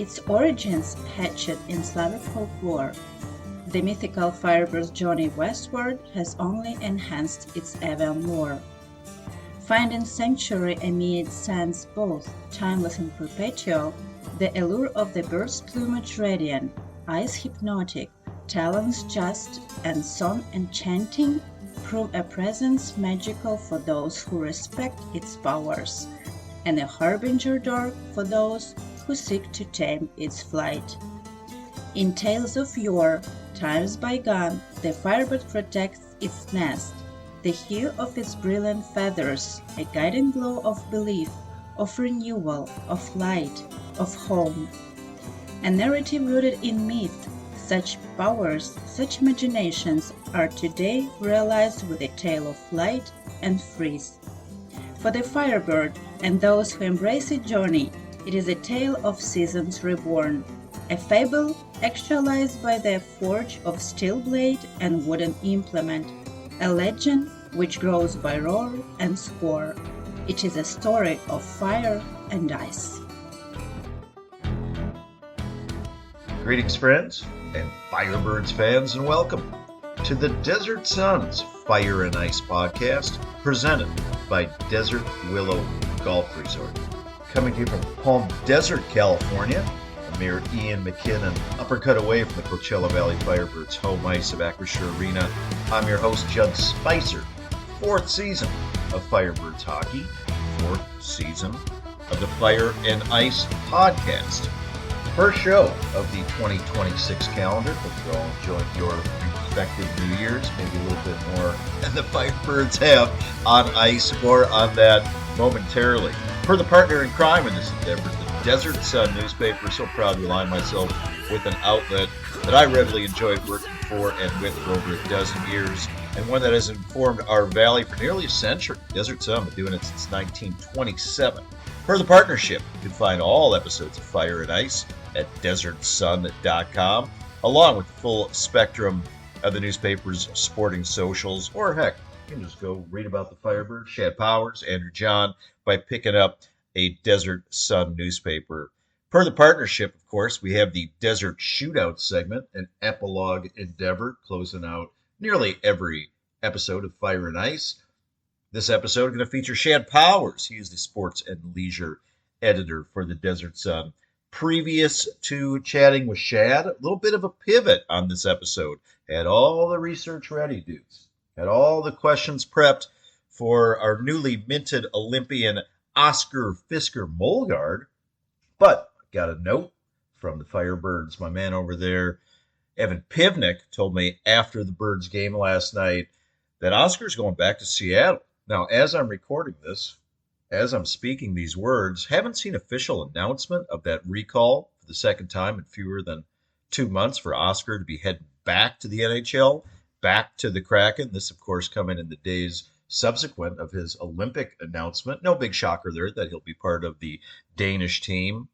its origins hatched in Slavic folklore, the mythical Firebird's journey westward has only enhanced its avant lore. Finding sanctuary amid sands both timeless and perpetual, the allure of the bird's plumage radiant, eyes hypnotic, talons just, and song enchanting prove a presence magical for those who respect its powers, and a harbinger dark for those who seek to tame its flight. In tales of yore, times bygone, the firebird protects its nest, the hue of its brilliant feathers, a guiding glow of belief, of renewal, of light, of home. A narrative rooted in myth, such powers, such imaginations are today realized with a tale of light and freeze. For the firebird and those who embrace its journey, it is a tale of seasons reborn, a fable actualized by the forge of steel blade and wooden implement, a legend which grows by roar and score. It is a story of fire and ice. Greetings, friends and Firebirds fans, and welcome to the Desert Suns Fire and Ice podcast, presented by Desert Willow Golf Resort. Coming to you from Palm Desert, California, a mere Ian McKinnon uppercut away from the Coachella Valley Firebirds home ice of Acrisure Arena. I'm your host, Judd Spicer. Fourth season of Firebirds hockey, fourth season of the Fire and Ice podcast. First show of the 2026 calendar. Hope you all enjoyed your respective New Year's, maybe a little bit more than the Firebirds have on ice or on that momentarily. For the partner in crime in this endeavor, the Desert Sun newspaper, so proud to align myself with an outlet that I readily enjoyed working for and with for over a dozen years, and one that has informed our valley for nearly a century. Desert Sun been doing it since 1927. For the partnership, you can find all episodes of Fire and Ice at desertsun.com, along with the full spectrum of the newspaper's sporting socials, or heck, you can just go read about the Firebird, Shad Powers, Andrew John, by picking up a Desert Sun newspaper. Per the partnership, of course, we have the Desert Shootout segment, an epilogue endeavor, closing out nearly every episode of Fire and Ice. This episode is going to feature Shad Powers. He is the sports and leisure editor for the Desert Sun. Previous to chatting with Shad, a little bit of a pivot on this episode. Had all the research ready, dudes. Had all the questions prepped for our newly minted Olympian Oscar Fisker Molgard. But I got a note from the Firebirds. My man over there, Evan Pivnik, told me after the Birds game last night that Oscar's going back to Seattle. Now, as I'm recording this, as I'm speaking these words, haven't seen official announcement of that recall for the second time in fewer than 2 months for Oscar to be heading back to the NHL, back to the Kraken. This, of course, coming in the days subsequent of his Olympic announcement. No big shocker there that he'll be part of the Danish team.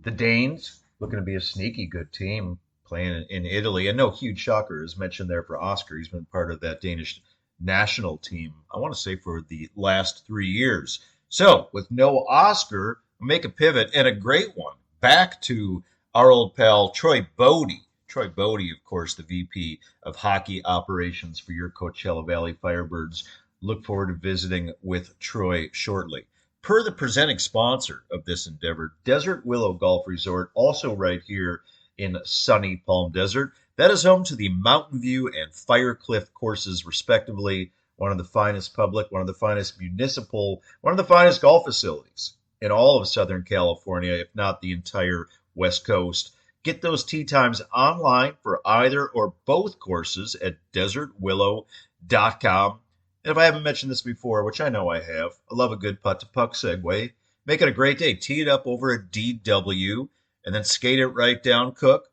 The Danes, looking to be a sneaky good team, playing in Italy. And no huge shocker, as mentioned there for Oscar. He's been part of that Danish national team, I want to say, for the last 3 years. So, with no Oscar, we'll make a pivot, and a great one, back to our old pal Troy Bodie. Troy Bodie, of course, the VP of Hockey Operations for your Coachella Valley Firebirds. Look forward to visiting with Troy shortly. Per the presenting sponsor of this endeavor, Desert Willow Golf Resort, also right here in sunny Palm Desert. That is home to the Mountain View and Firecliff courses, respectively. One of the finest public, one of the finest municipal, one of the finest golf facilities in all of Southern California, if not the entire West Coast. Get those tee times online for either or both courses at desertwillow.com. And if I haven't mentioned this before, which I know I have, I love a good putt-to-puck segue. Make it a great day. Tee it up over at DW and then skate it right down Cook.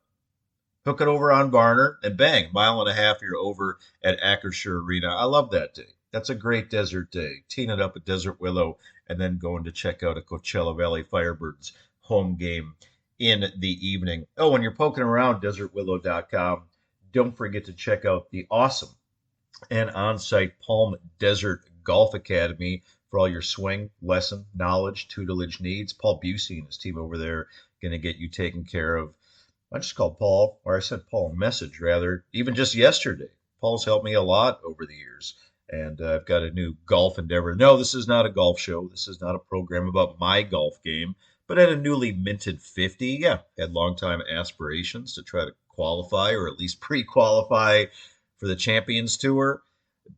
Hook it over on Varner, and bang, mile and a half, you're over at Acrisure Arena. I love that day. That's a great desert day. Teeing it up at Desert Willow and then going to check out a Coachella Valley Firebirds home game in the evening. Oh, when you're poking around desertwillow.com, don't forget to check out the awesome and on-site Palm Desert Golf Academy for all your swing, lesson, knowledge, tutelage needs. Paul Busey and his team over there going to get you taken care of. I just called Paul, or I sent Paul a message rather, even just yesterday. Paul's helped me a lot over the years, and I've got a new golf endeavor. No, this is not a golf show. This is not a program about my golf game, but at a newly minted 50, yeah, had longtime aspirations to try to qualify or at least pre-qualify for the Champions Tour.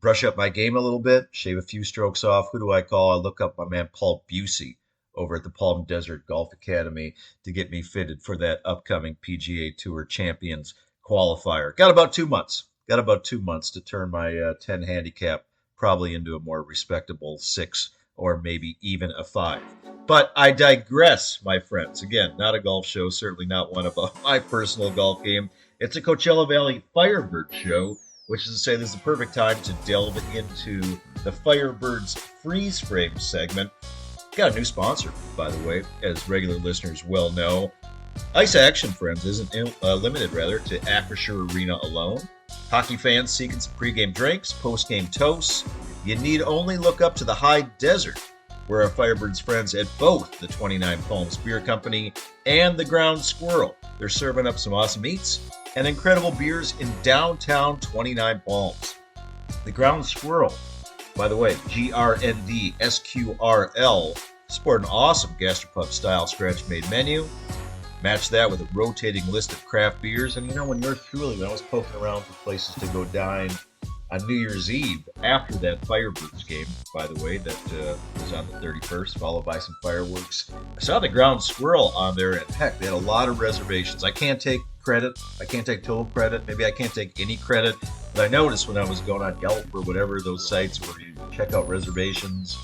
Brush up my game a little bit, shave a few strokes off. Who do I call? I look up my man Paul Busey over at the Palm Desert Golf Academy to get me fitted for that upcoming PGA Tour Champions qualifier. Got about 2 months. Got about 2 months to turn my 10 handicap probably into a more respectable 6 or maybe even a 5. But I digress, my friends. Again, not a golf show, certainly not one about my personal golf game. It's a Coachella Valley Firebird show, which is to say this is the perfect time to delve into the Firebirds freeze frame segment. Got a new sponsor, by the way, as regular listeners well know. Ice Action, friends, isn't limited, to Acrisure Arena alone. Hockey fans seeking some pregame drinks, postgame toasts. You need only look up to the high desert, where our Firebirds friends at both the 29 Palms Beer Company and the Ground Squirrel. They're serving up some awesome eats and incredible beers in downtown 29 Palms. The Ground Squirrel, by the way, GRNDSQRL, sport an awesome gastropub-style scratch-made menu. Match that with a rotating list of craft beers. And when you're truly, when I was poking around for places to go dine on New Year's Eve after that Firebirds game, by the way, that was on the 31st, followed by some fireworks. I saw the Ground Squirrel on there, and heck, they had a lot of reservations. I can't take credit. I can't take total credit. Maybe I can't take any credit. But I noticed when I was going on Yelp or whatever, those sites where you check out reservations,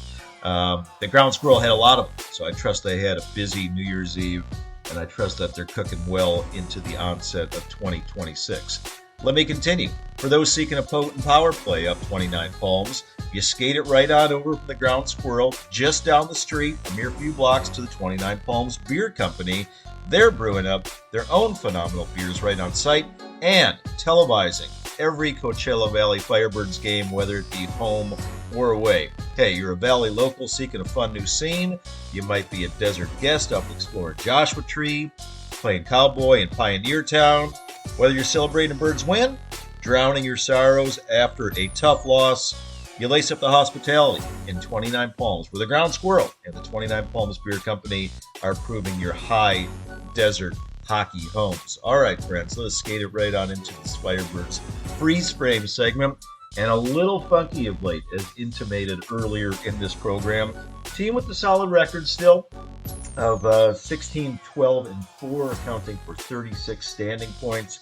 the Ground Squirrel had a lot of them. So I trust they had a busy New Year's Eve, and I trust that they're cooking well into the onset of 2026. Let me continue. For those seeking a potent power play up 29 Palms, you skate it right on over from the Ground Squirrel, just down the street, a mere few blocks to the 29 Palms Beer Company. They're brewing up their own phenomenal beers right on site and televising every Coachella Valley Firebirds game, whether it be home or away. Hey, you're a Valley local seeking a fun new scene. You might be a desert guest up exploring Joshua Tree, playing cowboy in Pioneer Town. Whether you're celebrating a Birds win, drowning your sorrows after a tough loss, you lace up the hospitality in 29 Palms, where the Ground Squirrel and the 29 Palms Beer Company are proving your high desert hockey homes. All right, friends, let's skate it right on into this Firebirds freeze frame segment. And a little funky of late, as intimated earlier in this program. Team with the solid record still of 16, 12, and 4, accounting for 36 standing points.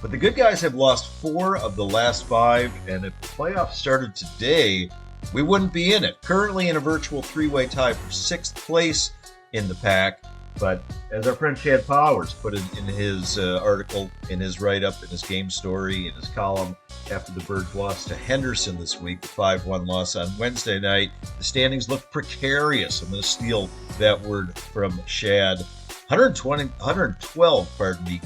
But the good guys have lost 4 of the last 5, and if the playoffs started today, we wouldn't be in it. Currently in a virtual 3-way tie for 6th place in the pack. But as our friend Shad Powers put it in his article, in his write-up, in his game story, in his column, after the Birds lost to Henderson this week, the 5-1 loss on Wednesday night, the standings look precarious. I'm going to steal that word from Shad. 112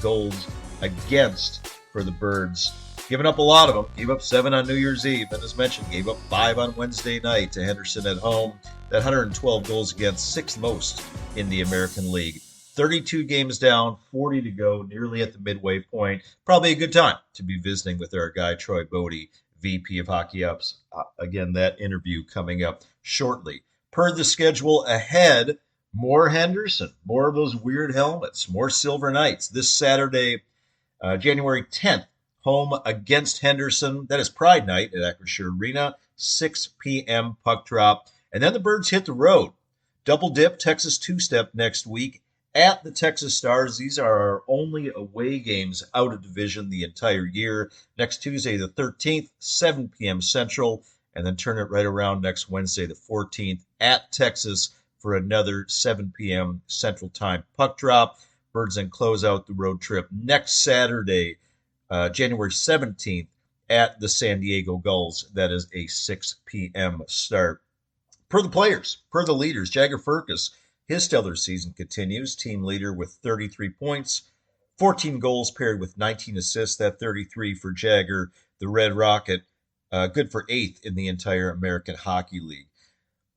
goals against for the Birds. Giving up a lot of them. Gave up 7 on New Year's Eve, and as mentioned, gave up 5 on Wednesday night to Henderson at home. That 112 goals against, 6th most in the American League. 32 games down, 40 to go, nearly at the midway point. Probably a good time to be visiting with our guy, Troy Bodie, VP of Hockey Ops. Again, that interview coming up shortly. Per the schedule ahead, more Henderson, more of those weird helmets, more Silver Knights. This Saturday, January 10th, home against Henderson. That is Pride Night at Acrisure Arena, 6 p.m. puck drop. And then the Birds hit the road. Double dip, Texas two-step next week at the Texas Stars. These are our only away games out of division the entire year. Next Tuesday, the 13th, 7 p.m. Central, and then turn it right around next Wednesday, the 14th, at Texas for another 7 p.m. Central Time puck drop. Birds then close out the road trip next Saturday, January 17th, at the San Diego Gulls. That is a 6 p.m. start. Per the players, per the leaders, Jagger Firkus, his stellar season continues. Team leader with 33 points, 14 goals paired with 19 assists. That 33 for Jagger, the Red Rocket, good for 8th in the entire American Hockey League.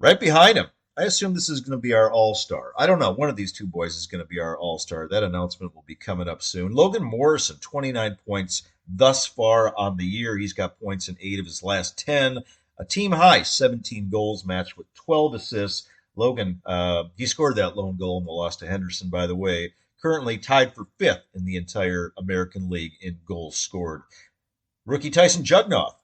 Right behind him, I assume this is going to be our all-star. I don't know. One of these two boys is going to be our all-star. That announcement will be coming up soon. Logan Morrison, 29 points thus far on the year. He's got points in 8 of his last 10. A team high, 17 goals matched with 12 assists. Logan, he scored that lone goal in the loss to Henderson, by the way. Currently tied for 5th in the entire American League in goals scored. Rookie Tyson Jugnoff,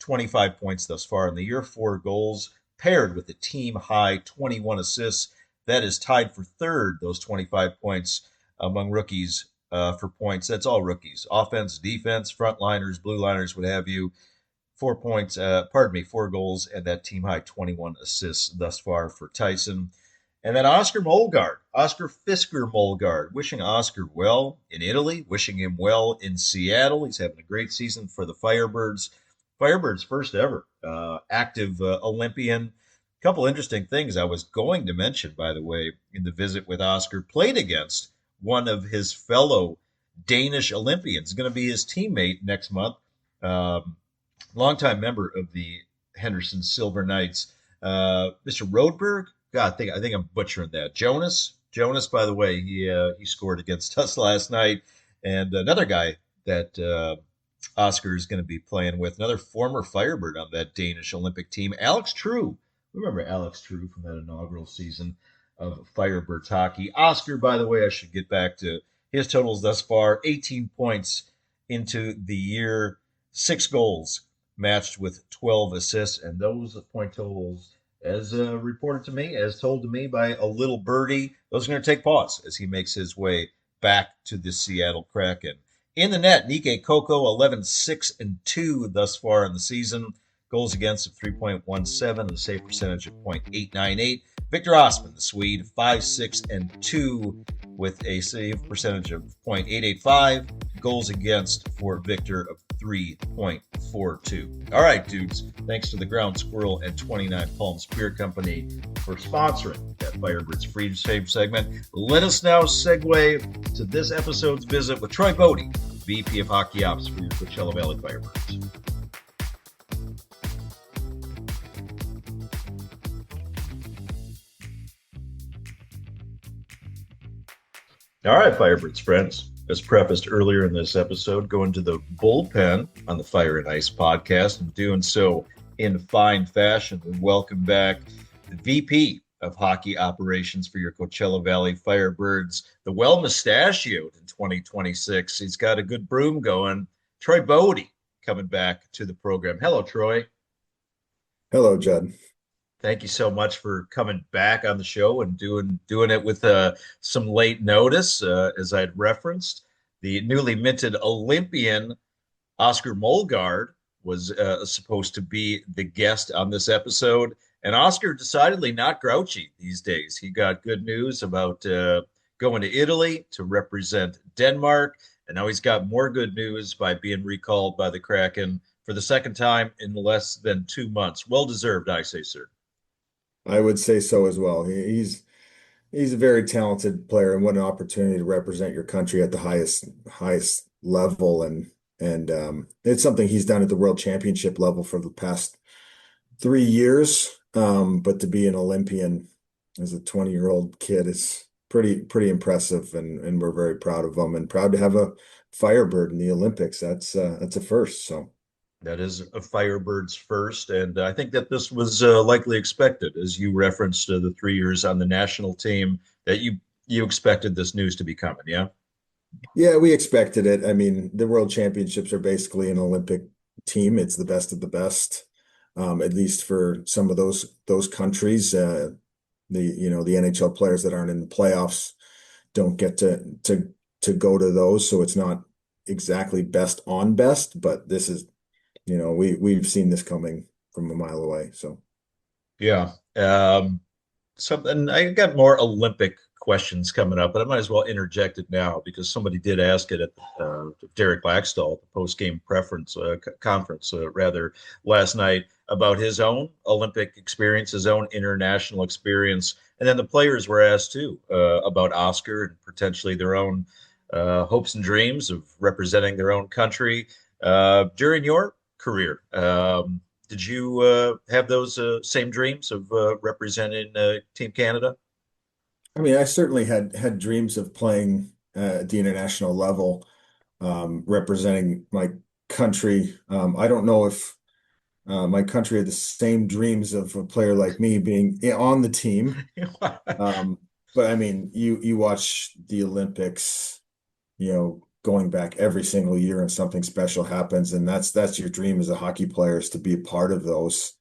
25 points thus far in the year, 4 goals, paired with a team high 21 assists. That is tied for 3rd, those 25 points among rookies for points. That's all rookies. Offense, defense, frontliners, blue liners, what have you. 4 points, 4 goals, and that team high 21 assists thus far for Tyson. And then Oscar Molgaard, Oscar Fisker Molgaard, wishing Oscar well in Italy, wishing him well in Seattle. He's having a great season for the Firebirds. Firebirds' first ever active Olympian. A couple interesting things I was going to mention, by the way, in the visit with Oscar. Played against one of his fellow Danish Olympians, going to be his teammate next month. Longtime member of the Henderson Silver Knights, Mr. Rodberg. God, I think I'm butchering that. Jonas, by the way, he scored against us last night, and another guy that Oscar is going to be playing with, another former Firebird on that Danish Olympic team, Alex True. Remember Alex True from that inaugural season of Firebirds hockey. Oscar, by the way, I should get back to his totals thus far: 18 points into the year, 6 goals matched with 12 assists, and those point totals, as reported to me, as told to me by a little birdie, those are going to take pause as he makes his way back to the Seattle Kraken. In the net, Nikke Koko, 11-6-2 thus far in the season. Goals against of 3.17 and a save percentage of .898. Victor Osman, the Swede, 5-6-2 with a save percentage of .885. Goals against for Victor of 3.42. All right, dudes. Thanks to the Ground Squirrel and 29 Palms Beer Company for sponsoring that Firebirds Free Save segment. Let us now segue to this episode's visit with Troy Bodie, VP of Hockey Ops for your Coachella Valley Firebirds. All right, Firebirds friends. As prefaced earlier in this episode, going to the bullpen on the Fire and Ice podcast and doing so in fine fashion. And welcome back the VP of Hockey Operations for your Coachella Valley Firebirds, the well-mustachioed in 2026. He's got a good broom going. Troy Bodie coming back to the program. Hello, Troy. Hello, Judd. Thank you so much for coming back on the show and doing it with some late notice. As I'd referenced, the newly minted Olympian Oscar Molgaard was supposed to be the guest on this episode, and Oscar decidedly not grouchy these days. He got good news about going to Italy to represent Denmark, and now he's got more good news by being recalled by the Kraken for the second time in less than 2 months. Well deserved, I say, sir. I would say so as well. He's a very talented player, and what an opportunity to represent your country at the highest level. And it's something he's done at the World Championship level for the past 3 years. But to be an Olympian as a 20-year-old kid is pretty impressive, and we're very proud of him and proud to have a Firebird in the Olympics. That's a first. So. That is a Firebirds first, and I think that this was likely expected, as you referenced the 3 years on the national team, that you expected this news to be coming, yeah? Yeah, we expected it. I mean, the World Championships are basically an Olympic team. It's the best of the best, at least for some of those countries. The NHL players that aren't in the playoffs don't get to go to those, so it's not exactly best on best, but this is. We've seen this coming from a mile away. So, yeah. And I got more Olympic questions coming up, but I might as well interject it now because somebody did ask it at Derek Blackstall at the post-game conference last night about his own Olympic experience, his own international experience, and then the players were asked too about Oscar and potentially their own hopes and dreams of representing their own country during your career. Did you have those same dreams of representing Team Canada? I mean, I certainly had dreams of playing at the international level, representing my country. I don't know if my country had the same dreams of a player like me being on the team. Um, but I mean, you watch the Olympics, going back every single year and something special happens, and that's your dream as a hockey player is to be a part of those.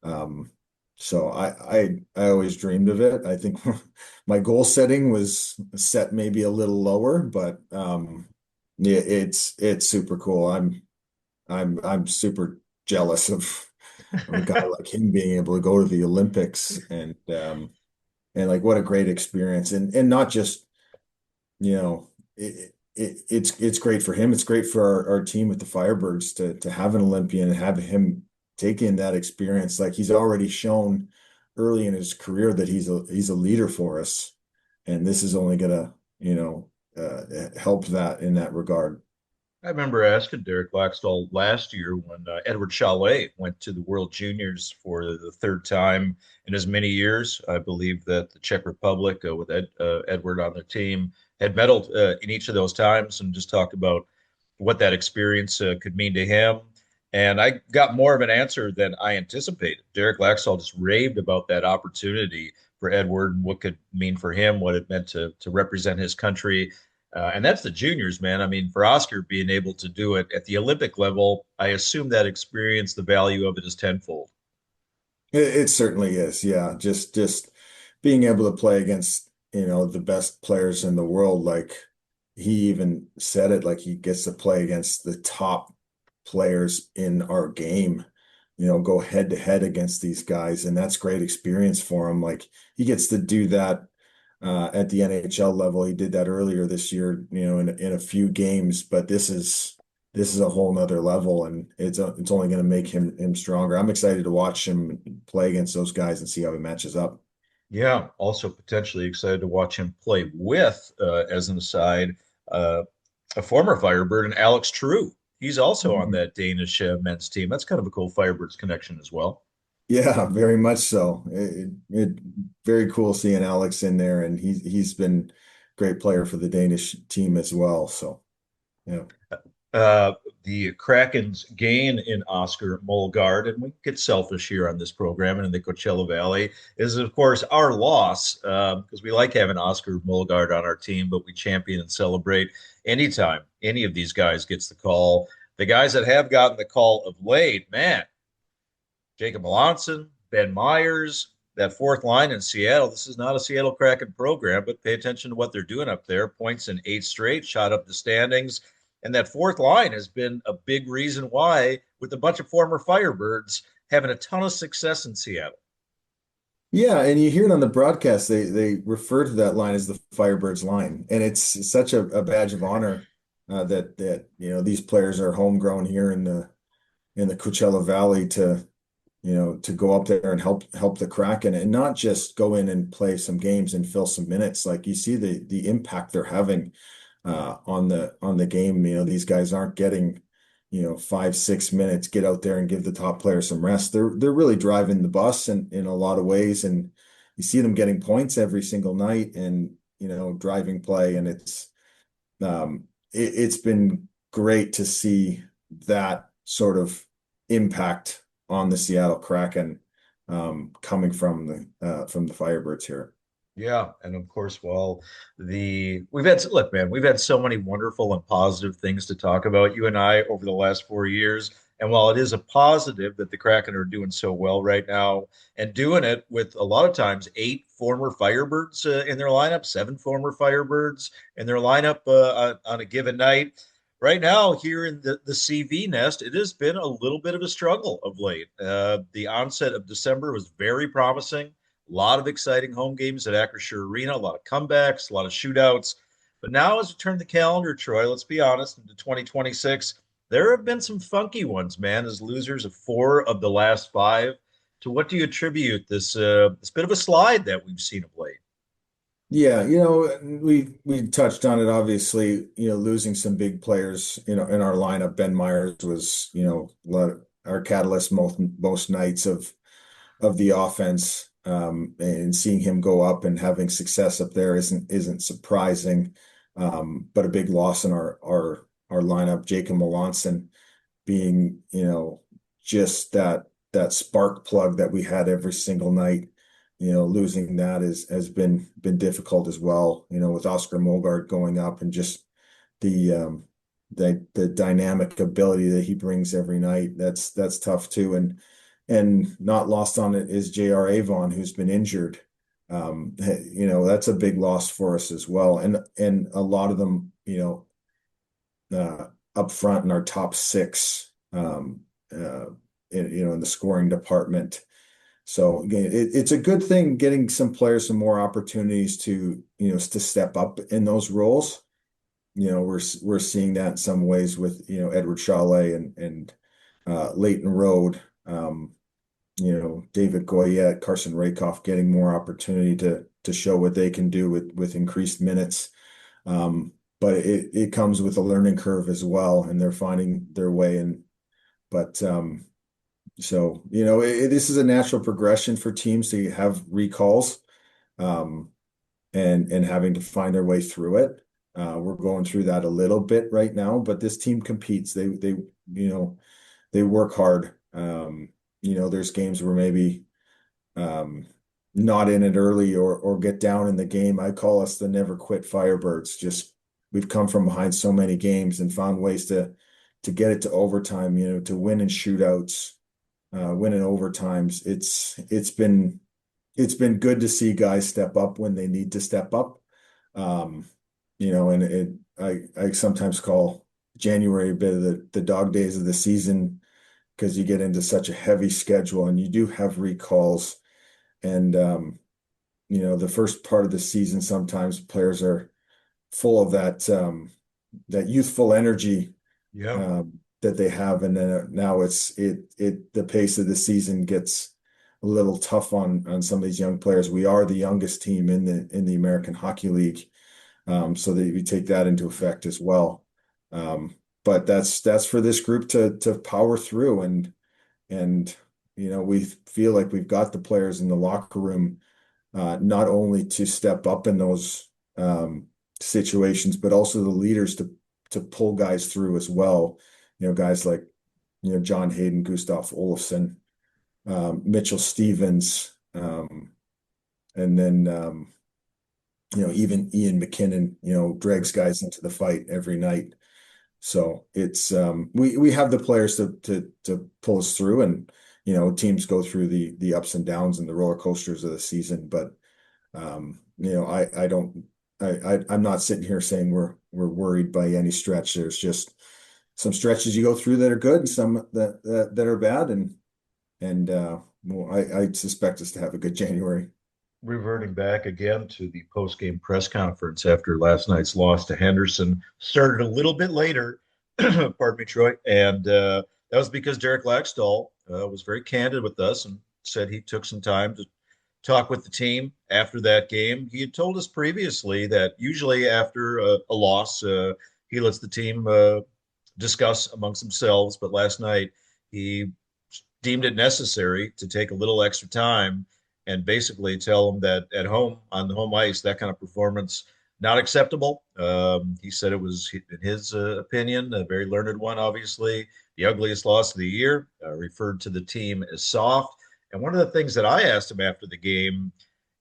Um, so I always dreamed of it. I think my goal setting was set maybe a little lower, but yeah, it's super cool. I'm super jealous of a guy like him being able to go to the Olympics and like what a great experience and not just it's great for him. It's great for our team with the Firebirds to have an Olympian and have him take in that experience. Like he's already shown early in his career that he's a leader for us, and this is only gonna help that in that regard. I remember asking Derek Laxdal last year when Edward Chalet went to the World Juniors for the third time in as many years. I believe that the Czech Republic, with Edward on their team, had medaled in each of those times, and just talked about what that experience could mean to him. And I got more of an answer than I anticipated. Derek Laxdal just raved about that opportunity for Edward and what could mean for him, what it meant to represent his country, and that's the juniors, man. I mean, for Oscar being able to do it at the Olympic level, I assume that experience, the value of it is tenfold. It certainly is. Yeah. Just being able to play against, the best players in the world. Like he even said it, like he gets to play against the top players in our game, go head to head against these guys. And that's great experience for him. Like he gets to do that at the NHL level. He did that earlier this year, in a few games, but this is a whole nother level, and it's only going to make him stronger. I'm excited to watch him play against those guys and see how he matches up. Yeah, also potentially excited to watch him play with, as an aside, uh, a former Firebird and Alex True. He's also on Mhm. that Danish men's team. That's kind of a cool Firebirds connection as well. Yeah, very much so. Very cool seeing Alex in there, and he's been a great player for the Danish team as well. So yeah. uh, the Kraken's gain in Oscar Molgard, and we get selfish here on this program and in the Coachella Valley, is of course our loss because we like having Oscar Molgard on our team, but we champion and celebrate anytime any of these guys gets the call. The guys that have gotten the call of late, man, Jacob Melanson, Ben Myers, that fourth line in Seattle. This is not a Seattle Kraken program, but pay attention to what they're doing up there. Points in eight straight, shot up the standings. And that fourth line has been a big reason why, with a bunch of former Firebirds having a ton of success in Seattle. Yeah, and you hear it on the broadcast. They refer to that line as the Firebirds line, and it's such a badge of honor that these players are homegrown here in the Coachella Valley to go up there and help the Kraken and not just go in and play some games and fill some minutes. Like you see the impact they're having on the game. These guys aren't getting 5, 6 minutes. Get out there and give the top player some rest. They're really driving the bus in a lot of ways, and you see them getting points every single night and driving play, and it's been great to see that sort of impact on the Seattle Kraken coming from the Firebirds here. Yeah, and of course, well, the we've had look, man, we've had so many wonderful and positive things to talk about, you and I, over the last 4 years. And while it is a positive that the Kraken are doing so well right now and doing it with a lot of times eight former Firebirds in their lineup, seven former Firebirds in their lineup on a given night. Right now, here in the CV nest, it has been a little bit of a struggle of late. The onset of December was very promising, a lot of exciting home games at Acrisure Arena, a lot of comebacks, a lot of shootouts. But now, as we turn the calendar, Troy, let's be honest, into 2026, there have been some funky ones, man, as losers of four of the last five. To what do you attribute this bit of a slide that we've seen of late? Yeah, we touched on it obviously, losing some big players, in our lineup. Ben Myers was, our catalyst most nights of the offense. And seeing him go up and having success up there isn't surprising. But a big loss in our lineup, Jacob Melanson being, just that spark plug that we had every single night. Losing that has been difficult as well, with Oscar Mogard going up and just the the dynamic ability that he brings every night. That's tough too. And not lost on it is J.R. Avon, who's been injured. That's a big loss for us as well. And a lot of them, up front in our top six, in the scoring department. So again, it's a good thing getting some players some more opportunities to step up in those roles. We're seeing that in some ways with Edward Chalet and Leighton Road, David Goyette, Carson Rakoff getting more opportunity to show what they can do with increased minutes. But it comes with a learning curve as well, and they're finding their way in. But so this is a natural progression for teams to have recalls, and having to find their way through it. We're going through that a little bit right now, but this team competes. They work hard. There's games where maybe not in it early or get down in the game. I call us the never quit Firebirds. Just we've come from behind so many games and found ways to get it to overtime, to win in shootouts, win in overtimes. It's been good to see guys step up when they need to step up. And I sometimes call January a bit of the dog days of the season because you get into such a heavy schedule and you do have recalls. And, the first part of the season, sometimes players are full of that youthful energy, Yeah. that they have. And then now the pace of the season gets a little tough on some of these young players. We are the youngest team in the American Hockey League. So that we take that into effect as well. But that's for this group to power through and we feel like we've got the players in the locker room, not only to step up in those situations, but also the leaders to pull guys through as well. Guys like John Hayden, Gustav Olofsson, Mitchell Stevens, and then even Ian McKinnon, drags guys into the fight every night. So it's we have the players to pull us through, and teams go through the ups and downs and the roller coasters of the season. But I'm not sitting here saying we're worried by any stretch. There's just some stretches you go through that are good and some that are bad, and I suspect us to have a good January. Reverting back again to the post-game press conference after last night's loss to Henderson, started a little bit later, pardon me, Troy, and that was because Derek Laxdal was very candid with us and said he took some time to talk with the team after that game. He had told us previously that usually after a loss, he lets the team discuss amongst themselves, but last night he deemed it necessary to take a little extra time and basically tell them that at home on the home ice, that kind of performance not acceptable. He said it was, in his opinion, a very learned one. Obviously, the ugliest loss of the year. Referred to the team as soft. And one of the things that I asked him after the game,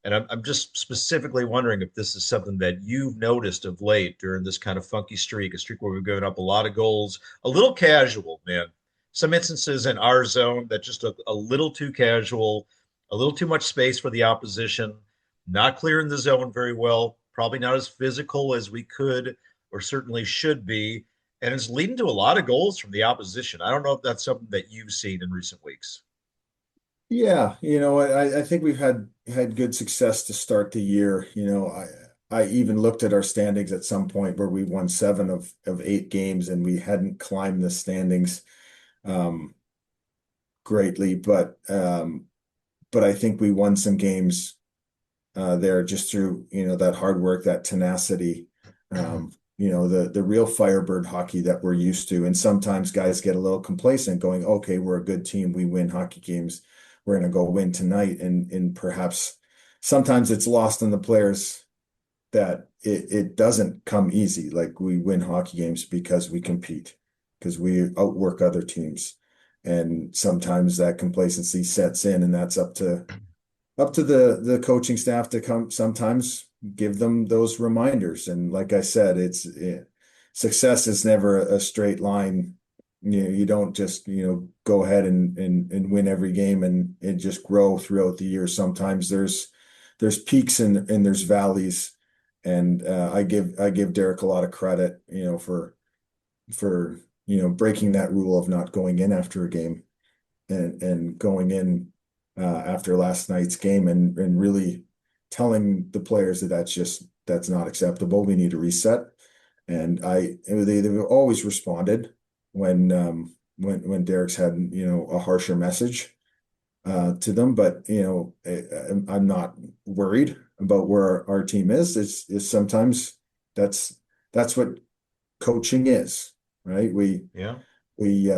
and I'm just specifically wondering if this is something that you've noticed of late during this kind of funky streak, a streak where we've given up a lot of goals, a little casual, man. Some instances in our zone that just a little too casual, a little too much space for the opposition, not clearing the zone very well, probably not as physical as we could or certainly should be. And it's leading to a lot of goals from the opposition. I don't know if that's something that you've seen in recent weeks. Yeah, I think we've had good success to start the year. I even looked at our standings at some point where we won 7 of 8 games and we hadn't climbed the standings greatly, but I think we won some games there just through that hard work, that tenacity. the real Firebird hockey that we're used to. And sometimes guys get a little complacent going, okay, we're a good team. We win hockey games. We're going to go win tonight. And perhaps sometimes it's lost on the players that it doesn't come easy. Like we win hockey games because we compete, because we outwork other teams. And sometimes that complacency sets in, and that's up to the coaching staff to come sometimes give them those reminders. And like I said, success is never a straight line. You don't just, go ahead and win every game and just grow throughout the year. Sometimes there's peaks and there's valleys. And I give Derek a lot of credit, for breaking that rule of not going in after a game and going in after last night's game and really telling the players that that's not acceptable. We need to reset. And they've always responded when Derek's had a harsher message to them. But I'm not worried about where our team is. It's sometimes that's what coaching is, right? Yeah. We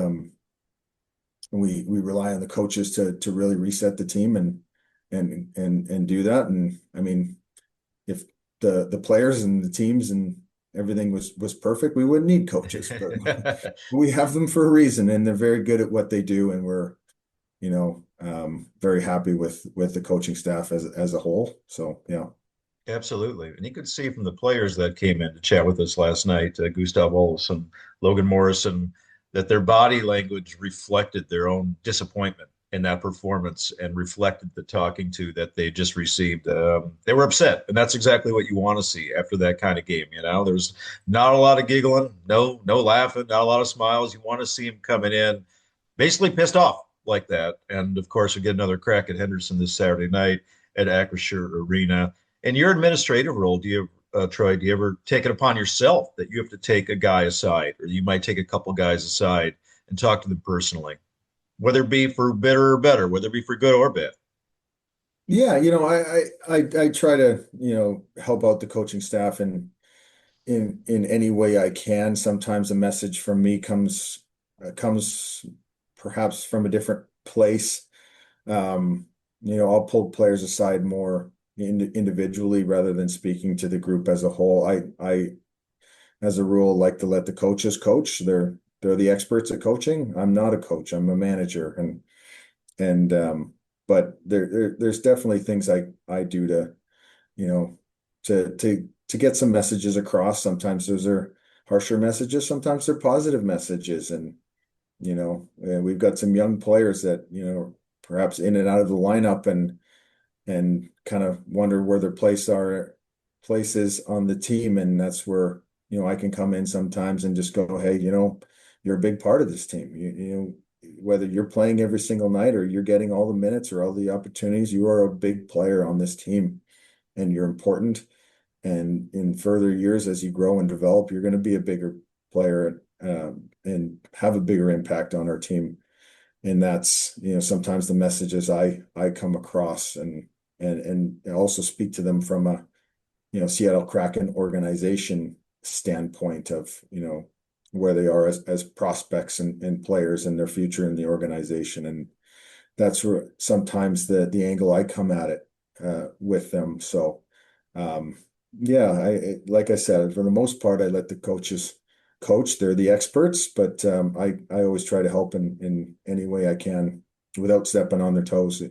rely on the coaches to really reset the team and do that. And I mean, if the players and the teams and everything was perfect, we wouldn't need coaches. But we have them for a reason, and they're very good at what they do. And we're very happy with the coaching staff as a whole. So yeah. Absolutely. And you could see from the players that came in to chat with us last night, Gustav Olsson, Logan Morrison, that their body language reflected their own disappointment in that performance and reflected the talking to that they just received. They were upset. And that's exactly what you want to see after that kind of game. There's not a lot of giggling, no laughing, not a lot of smiles. You want to see them coming in basically pissed off like that. And of course, we get another crack at Henderson this Saturday night at Acrisure Arena. In your administrative role, Troy, do you ever take it upon yourself that you have to take a guy aside, or you might take a couple guys aside and talk to them personally, whether it be for better or better, whether it be for good or bad? Yeah, I try to, help out the coaching staff in any way I can. Sometimes a message from me comes perhaps from a different place. I'll pull players aside more individually rather than speaking to the group as a whole. I as a rule like to let the coaches coach. They're the experts at coaching. I'm not a coach. I'm a manager, and but there's definitely things I do to to get some messages across. Sometimes those are harsher messages, sometimes they're positive messages. And we've got some young players that perhaps in and out of the lineup and kind of wonder where their place is on the team. And that's where I can come in sometimes and just go, hey, you're a big part of this team. Whether you're playing every single night or you're getting all the minutes or all the opportunities, you are a big player on this team, and you're important. And in further years, as you grow and develop, you're going to be a bigger player and have a bigger impact on our team. And that's sometimes the messages I come across and also speak to them from a Seattle Kraken organization standpoint of where they are as prospects and players and their future in the organization. And that's where sometimes the angle I come at it with them. So yeah, like I said, for the most part, I let the coaches coach. They're the experts, but I always try to help in any way I can without stepping on their toes.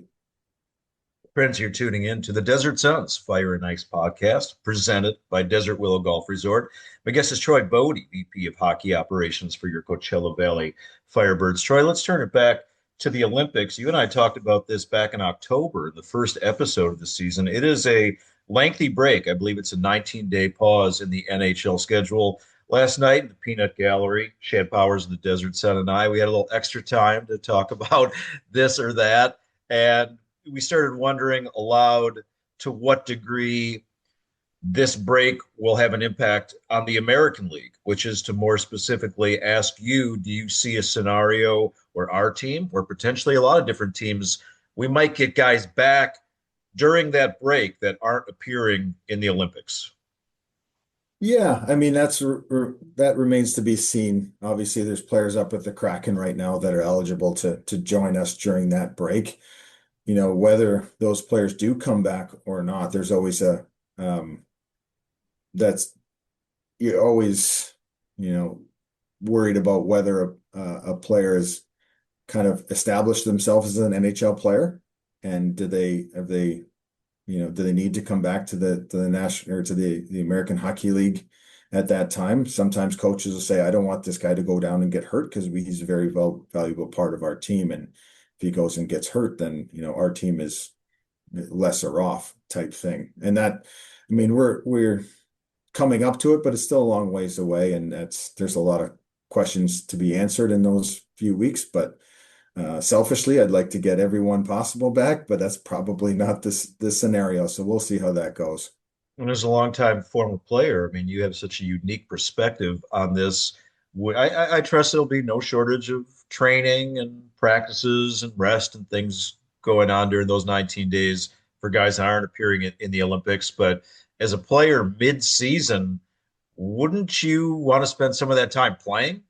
Friends, you're tuning in to the Desert Suns Fire and Ice podcast presented by Desert Willow Golf Resort. My guest is Troy Bodie, VP of Hockey Operations for your Coachella Valley Firebirds. Troy, let's turn it back to the Olympics. You and I talked about this back in October, the first episode of the season. It is a lengthy break. I believe it's a 19-day pause in the NHL schedule. Last night in the Peanut Gallery, Shad Powers of the Desert Sun and I, we had a little extra time to talk about this or that. And we started wondering aloud to what degree this break will have an impact on the American League, which is to more specifically ask you, do you see a scenario where our team, or potentially a lot of different teams, we might get guys back during that break that aren't appearing in the Olympics? Yeah, I mean that remains to be seen. Obviously, there's players up at the Kraken right now that are eligible to join us during that break. Whether those players do come back or not, there's always a that's you're always, you know, worried about whether a player has kind of established themselves as an NHL player, and do they need to come back to the national or to the American Hockey League at that time? Sometimes coaches will say, I don't want this guy to go down and get hurt because he's a very valuable part of our team. And if he goes and gets hurt, then, our team is lesser off type thing. And that, I mean, we're coming up to it, but it's still a long ways away. And there's a lot of questions to be answered in those few weeks. But selfishly, I'd like to get everyone possible back, but that's probably not this scenario. So we'll see how that goes. And as a longtime former player, I mean, you have such a unique perspective on this. I trust there'll be no shortage of training and practices and rest and things going on during those 19 days for guys that aren't appearing in the Olympics. But as a player mid-season, wouldn't you want to spend some of that time playing?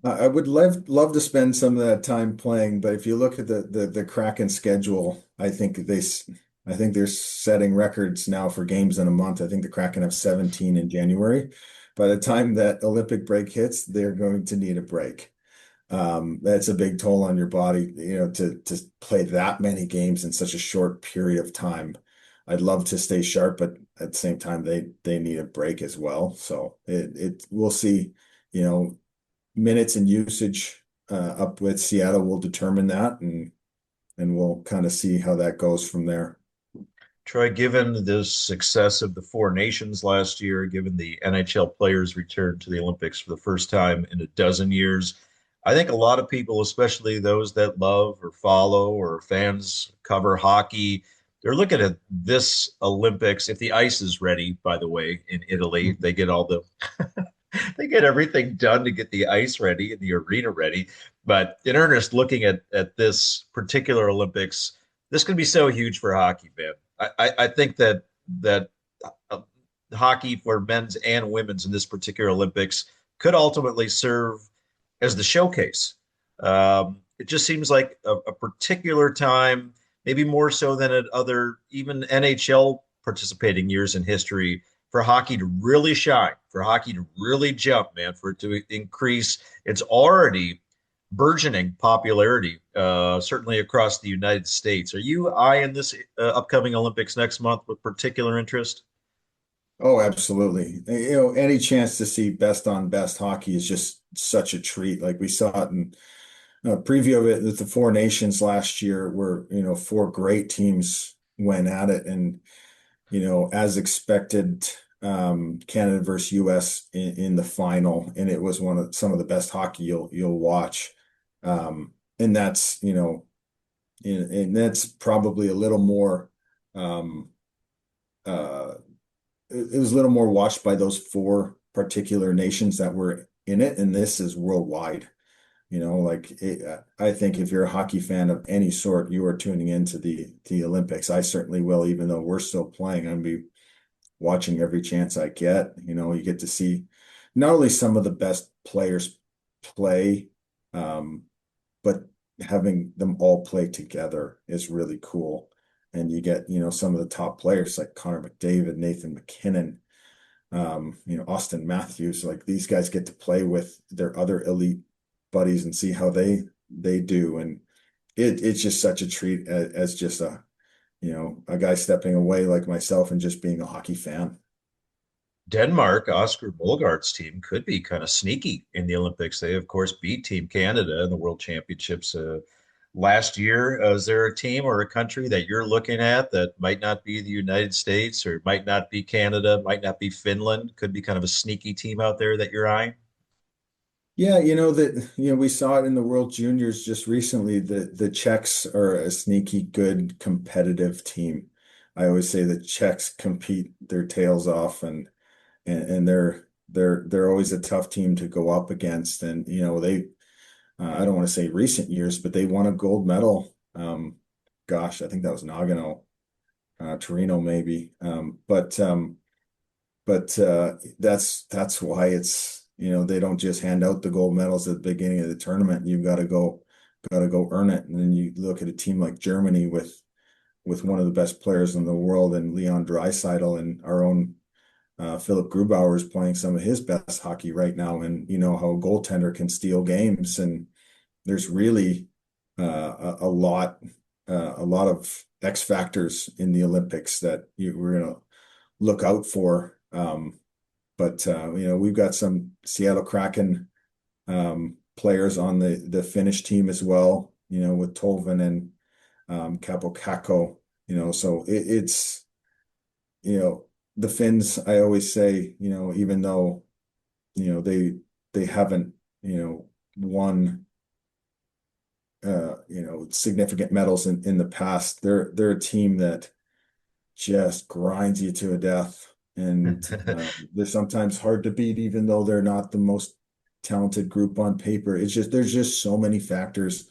I would love to spend some of that time playing, but if you look at the Kraken schedule, I think they're setting records now for games in a month. I think the Kraken have 17 in January. By the time that Olympic break hits, they're going to need a break. That's a big toll on your body, to play that many games in such a short period of time. I'd love to stay sharp, but at the same time, they need a break as well. So we'll see, you know, minutes and usage up with Seattle will determine that, and we'll kind of see how that goes from there. Troy, given the success of the Four Nations last year, given the NHL players returned to the Olympics for the first time in a dozen years, I think a lot of people, especially those that love or follow or fans cover hockey, they're looking at this Olympics. If the ice is ready, by the way, in Italy, they get all the they get everything done to get the ice ready and the arena ready. But in earnest, looking at this particular Olympics, this could be so huge for hockey, man. I think that uh, hockey for men's and women's in this particular Olympics could ultimately serve as the showcase. It just seems like a particular time, maybe more so than at other even NHL participating years in history, for hockey to really shine, for hockey to really jump, man, for it to increase its already burgeoning popularity, certainly across the United States. Are you eyeing this upcoming Olympics next month with particular interest? Oh, absolutely. Any chance to see best on best hockey is just such a treat. Like we saw it in a preview of it with the Four Nations last year, where, four great teams went at it. And, as expected, Canada versus US in the final, and it was some of the best hockey you'll watch. And that's probably a little more, um, uh, it was a little more watched by those four particular nations that were in it, and this is worldwide. I think if you're a hockey fan of any sort, you are tuning into the Olympics. I certainly will, even though we're still playing. I'm be watching every chance I get. You get to see not only some of the best players play, um, but having them all play together is really cool. And you get, some of the top players like Connor McDavid, Nathan McKinnon, Austin Matthews. Like these guys get to play with their other elite buddies and see how they do. And it's just such a treat as just a guy stepping away like myself and just being a hockey fan. Denmark, Oscar Bolgaard's team, could be kind of sneaky in the Olympics. They, of course, beat Team Canada in the World Championships last year. Is there a team or a country that you're looking at that might not be the United States or might not be Canada, might not be Finland? Could be kind of a sneaky team out there that you're eyeing? Yeah, we saw it in the World Juniors just recently. The Czechs are a sneaky good competitive team. I always say the Czechs compete their tails off, and they're always a tough team to go up against. And they I don't want to say recent years, but they won a gold medal. Gosh, I think that was Nagano, Torino maybe. But but that's why it's, they don't just hand out the gold medals at the beginning of the tournament. You've got to go earn it. And then you look at a team like Germany with one of the best players in the world and Leon Draisaitl, and our own Philip Grubauer is playing some of his best hockey right now. And you know how a goaltender can steal games, and there's really a lot of X factors in the Olympics that we're going to look out for. But we've got some Seattle Kraken players on the Finnish team as well, with Tolvin and Capo Caco, so it's, the Finns, I always say, even though, they haven't, won, significant medals in the past, they're a team that just grinds you to a death. And they're sometimes hard to beat, even though they're not the most talented group on paper. There's just so many factors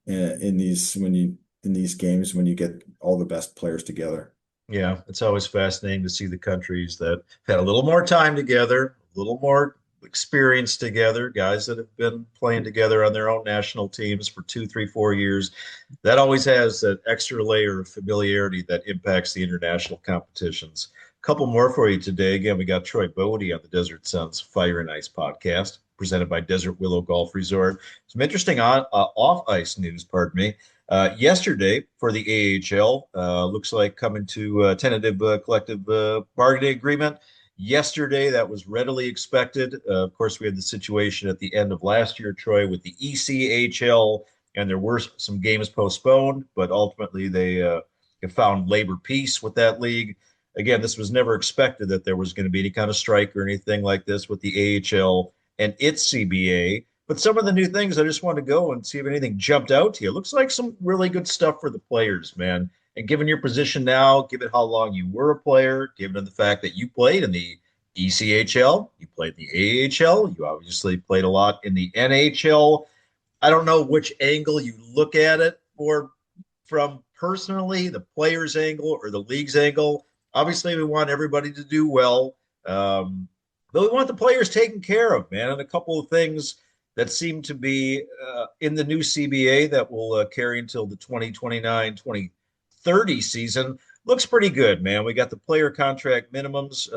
in these games when you get all the best players together. Yeah, it's always fascinating to see the countries that had a little more time together, a little more experience together, guys that have been playing together on their own national teams for 2, 3, 4 years. That always has that extra layer of familiarity that impacts the international competitions. A couple more for you today. Again, we got Troy Bodie on the Desert Suns Fire and Ice podcast, presented by Desert Willow Golf Resort. Some interesting off ice news, pardon me. Yesterday for the AHL, looks like coming to a tentative collective bargaining agreement. Yesterday, that was readily expected. Of course, we had the situation at the end of last year, Troy, with the ECHL, and there were some games postponed, but ultimately they have found labor peace with that league. Again, this was never expected that there was going to be any kind of strike or anything like this with the AHL and its CBA. But some of the new things, I just want to go and see if anything jumped out to you. It looks like some really good stuff for the players, man. And given your position now, given how long you were a player, given the fact that you played in the ECHL, you played in the AHL, you obviously played a lot in the NHL. I don't know which angle you look at it or from personally, the player's angle or the league's angle. Obviously, we want everybody to do well, but we want the players taken care of, man. And a couple of things that seem to be in the new CBA that will carry until the 2029 2030 season looks pretty good, man. We got the player contract minimums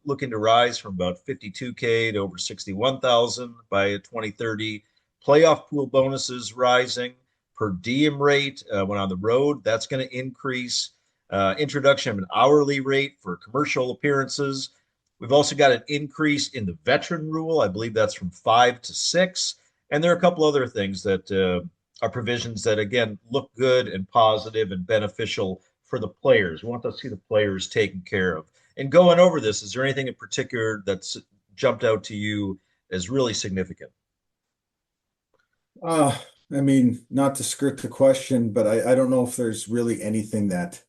looking to rise from about 52K to over 61,000 by 2030. Playoff pool bonuses rising. Per diem rate when on the road, that's going to increase. Introduction of an hourly rate for commercial appearances. We've also got an increase in the veteran rule. I believe that's from 5 to 6. And there are a couple other things that are provisions that, again, look good and positive and beneficial for the players. We want to see the players taken care of. And going over this, is there anything in particular that's jumped out to you as really significant? I mean, not to skirt the question, but I don't know if there's really anything that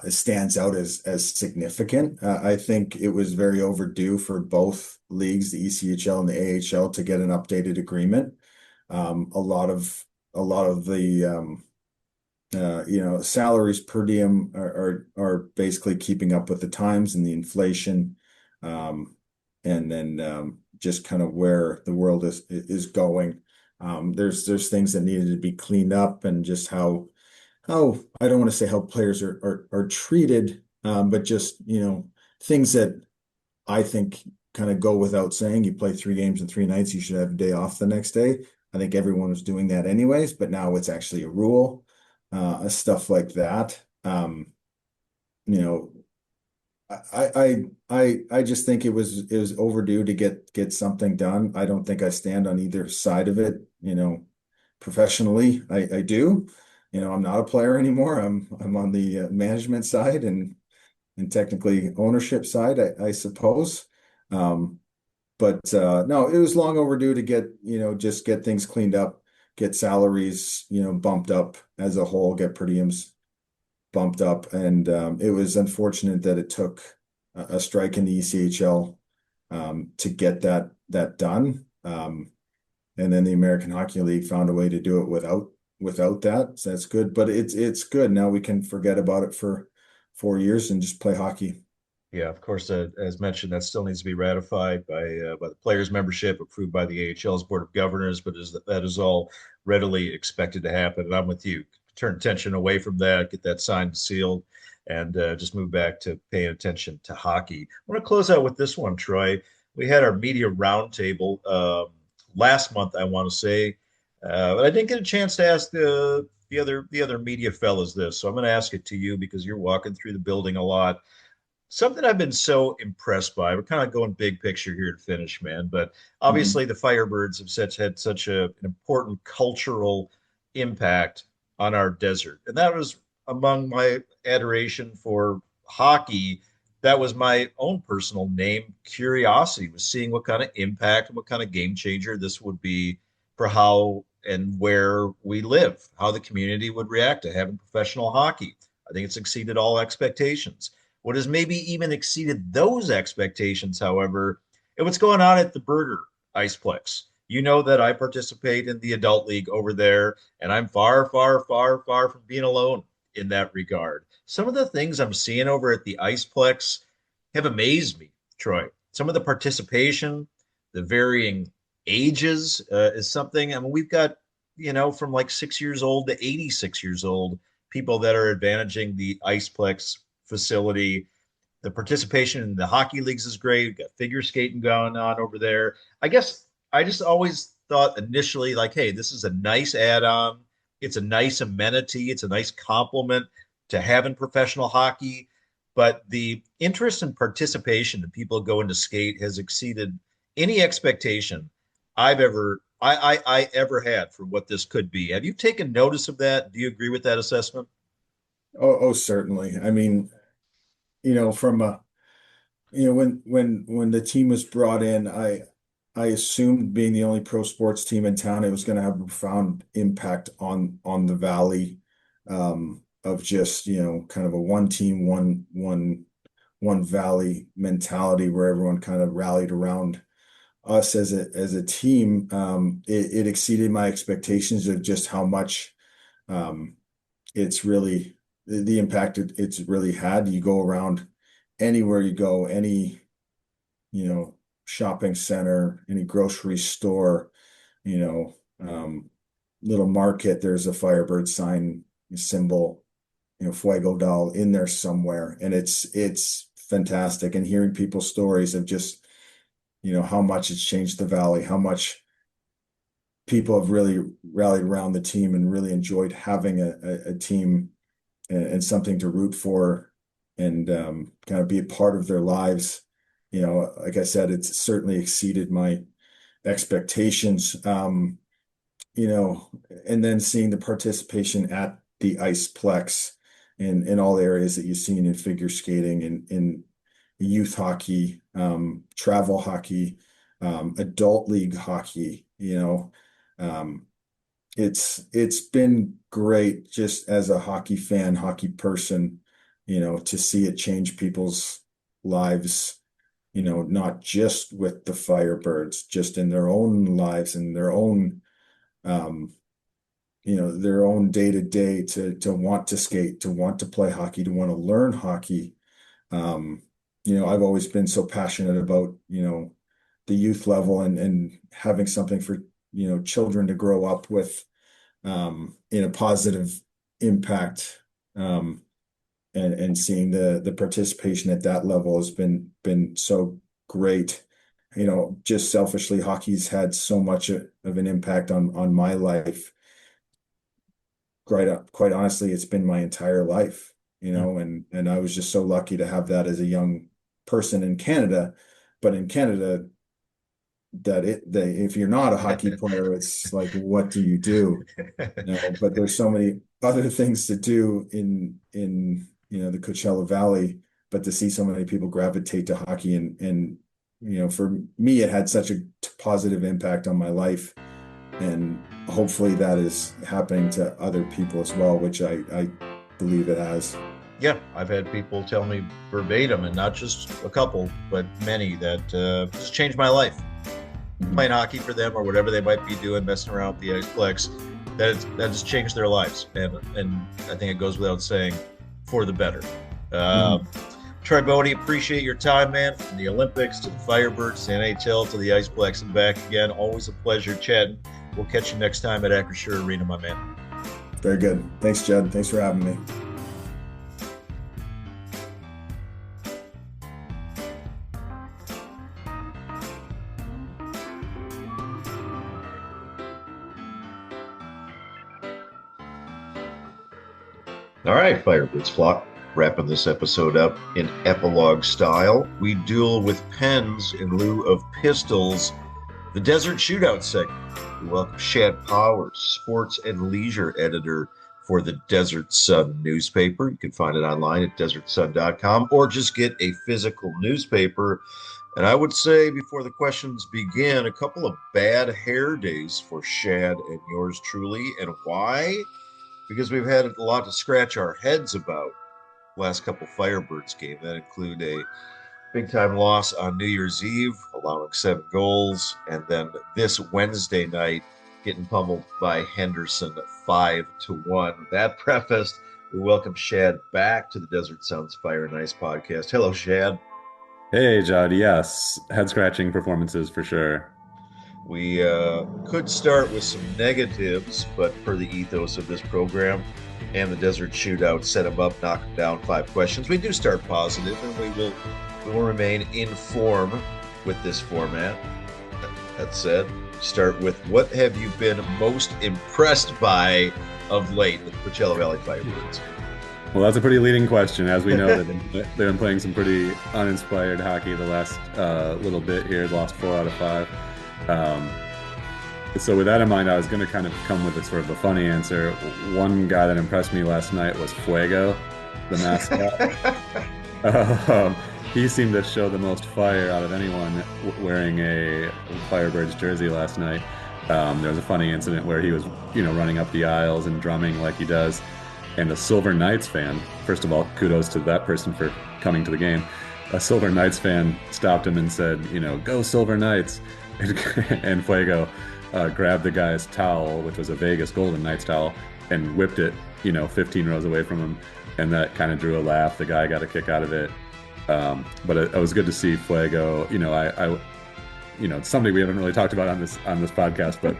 stands out as significant. I think it was very overdue for both leagues, the ECHL and the AHL, to get an updated agreement. A lot of the salaries per diem are basically keeping up with the times and the inflation, and then just kind of where the world is going. There's things that needed to be cleaned up, and just how I don't want to say how players are treated, but just things that I think kind of go without saying. You play 3 games in 3 nights, you should have a day off the next day. I think everyone was doing that anyways, but now it's actually a rule. Stuff like that. You know, I just think it was overdue to get something done. I don't think I stand on either side of it, professionally. I do. I'm not a player anymore. I'm on the management side and technically ownership side, I suppose. But no, it was long overdue to just get things cleaned up, get salaries, bumped up as a whole, get per diems bumped up. And it was unfortunate that it took a strike in the ECHL to get that done. And then the American Hockey League found a way to do it without that. So that's good. But it's good. Now we can forget about it for 4 years and just play hockey. Yeah, of course, as mentioned, that still needs to be ratified by the players' membership, approved by the AHL's Board of Governors, but that is all readily expected to happen. And I'm with you. Turn attention away from that, get that signed and sealed, and just move back to paying attention to hockey. I want to close out with this one, Troy. We had our media roundtable last month, I want to say, but I didn't get a chance to ask the other media fellas this, so I'm going to ask it to you because you're walking through the building a lot. Something I've been so impressed by. We're kind of going big picture here to finish, man. But Mhm. obviously, the Firebirds have had such an important cultural impact on our desert, and that was among my adoration for hockey. That was my own personal name. Curiosity was seeing what kind of impact and what kind of game changer this would be for how and where we live, how the community would react to having professional hockey. I think it's exceeded all expectations. What has maybe even exceeded those expectations, however, and what's going on at the Burger Iceplex. You know that I participate in the adult league over there, and I'm far, far, far, far from being alone in that regard. Some of the things I'm seeing over at the Iceplex have amazed me, Troy. Some of the participation, the varying ages is something. I mean, we've got, from like 6 years old to 86 years old, people that are advantaging the Iceplex facility. The participation in the hockey leagues is great. We've got figure skating going on over there. I guess I just always thought initially, like, hey, this is a nice add on. It's a nice amenity. It's a nice complement to having professional hockey. But the interest and participation that people going to skate has exceeded any expectation I ever had for what this could be. Have you taken notice of that? Do you agree with that assessment? Oh, certainly. I mean, from when the team was brought in, I assumed being the only pro sports team in town, it was going to have a profound impact on the valley, of just, kind of a one team, one valley mentality where everyone kind of rallied around us as a team. It exceeded my expectations of just how much um, it's really the impact it's really had. You go around anywhere you go, any, shopping center, any grocery store, you know, um, little market, there's a Firebird sign symbol, Fuego doll in there somewhere. And it's fantastic. And hearing people's stories of just, how much it's changed the valley, how much people have really rallied around the team and really enjoyed having a team and something to root for, and kind of be a part of their lives. Like I said, it's certainly exceeded my expectations. And then seeing the participation at the Iceplex in all the areas that you've seen in figure skating and in youth hockey, travel hockey, adult league hockey, um, it's been great just as a hockey fan, hockey person, to see it change people's lives, not just with the Firebirds, just in their own lives and um, their own day to day to want to skate, to want to play hockey, to want to learn hockey. Um, I've always been so passionate about, the youth level and having something for, children to grow up with, in a positive impact. And seeing the participation at that level has been so great. Just selfishly, hockey's had so much of an impact on my life. Quite honestly, it's been my entire life, and I was just so lucky to have that as a young person in Canada. But in Canada, if you're not a hockey player, it's like, what do you do? But there's so many other things to do in the Coachella Valley, but to see so many people gravitate to hockey and for me, it had such a positive impact on my life, and hopefully that is happening to other people as well, which I believe it has. Yeah, I've had people tell me verbatim, and not just a couple, but many, that just changed my life. Mhm. Playing hockey for them or whatever they might be doing, messing around with the Iceplex, that just changed their lives. And I think it goes without saying, for the better. Mhm. Um, Troy Bodie, appreciate your time, man. From the Olympics to the Firebirds to NHL to the Ice Blacks and back again. Always a pleasure chatting. We'll catch you next time at Acrisure Arena, my man. Very good. Thanks, Jed. Thanks for having me. All right, Firebirds flock. Wrapping this episode up in epilogue style. We duel with pens in lieu of pistols. The Desert Shootout segment. We welcome Shad Powers, sports and leisure editor for the Desert Sun newspaper. You can find it online at desertsun.com or just get a physical newspaper. And I would say before the questions begin, a couple of bad hair days for Shad and yours truly. And why? Because we've had a lot to scratch our heads about last couple Firebirds game. That include a big time loss on New Year's Eve, allowing 7 goals, and then this Wednesday night getting pummeled by Henderson 5-1. That prefaced, we welcome Shad back to the Desert Sounds Fire and Ice podcast. Hello, Shad. Hey, Judd. Yes, head scratching performances for sure. We could start with some negatives, but per the ethos of this program and the Desert Shootout, set them up, knock them down, 5 questions. We do start positive, and we will remain in form with this format. That said, start with what have you been most impressed by of late with the Coachella Valley Firebirds? Well, that's a pretty leading question. As we know, they've been playing some pretty uninspired hockey the last little bit here. Lost 4 out of 5. So with that in mind, I was going to kind of come with a sort of a funny answer. One guy that impressed me last night was Fuego, the mascot. He seemed to show the most fire out of anyone wearing a Firebirds jersey last night. There was a funny incident where he was, running up the aisles and drumming like he does. And a Silver Knights fan, first of all, kudos to that person for coming to the game. A Silver Knights fan stopped him and said, go Silver Knights. And Fuego grabbed the guy's towel, which was a Vegas Golden Knights towel, and whipped it, 15 rows away from him. And that kind of drew a laugh. The guy got a kick out of it. But it was good to see Fuego. It's something we haven't really talked about on this podcast, but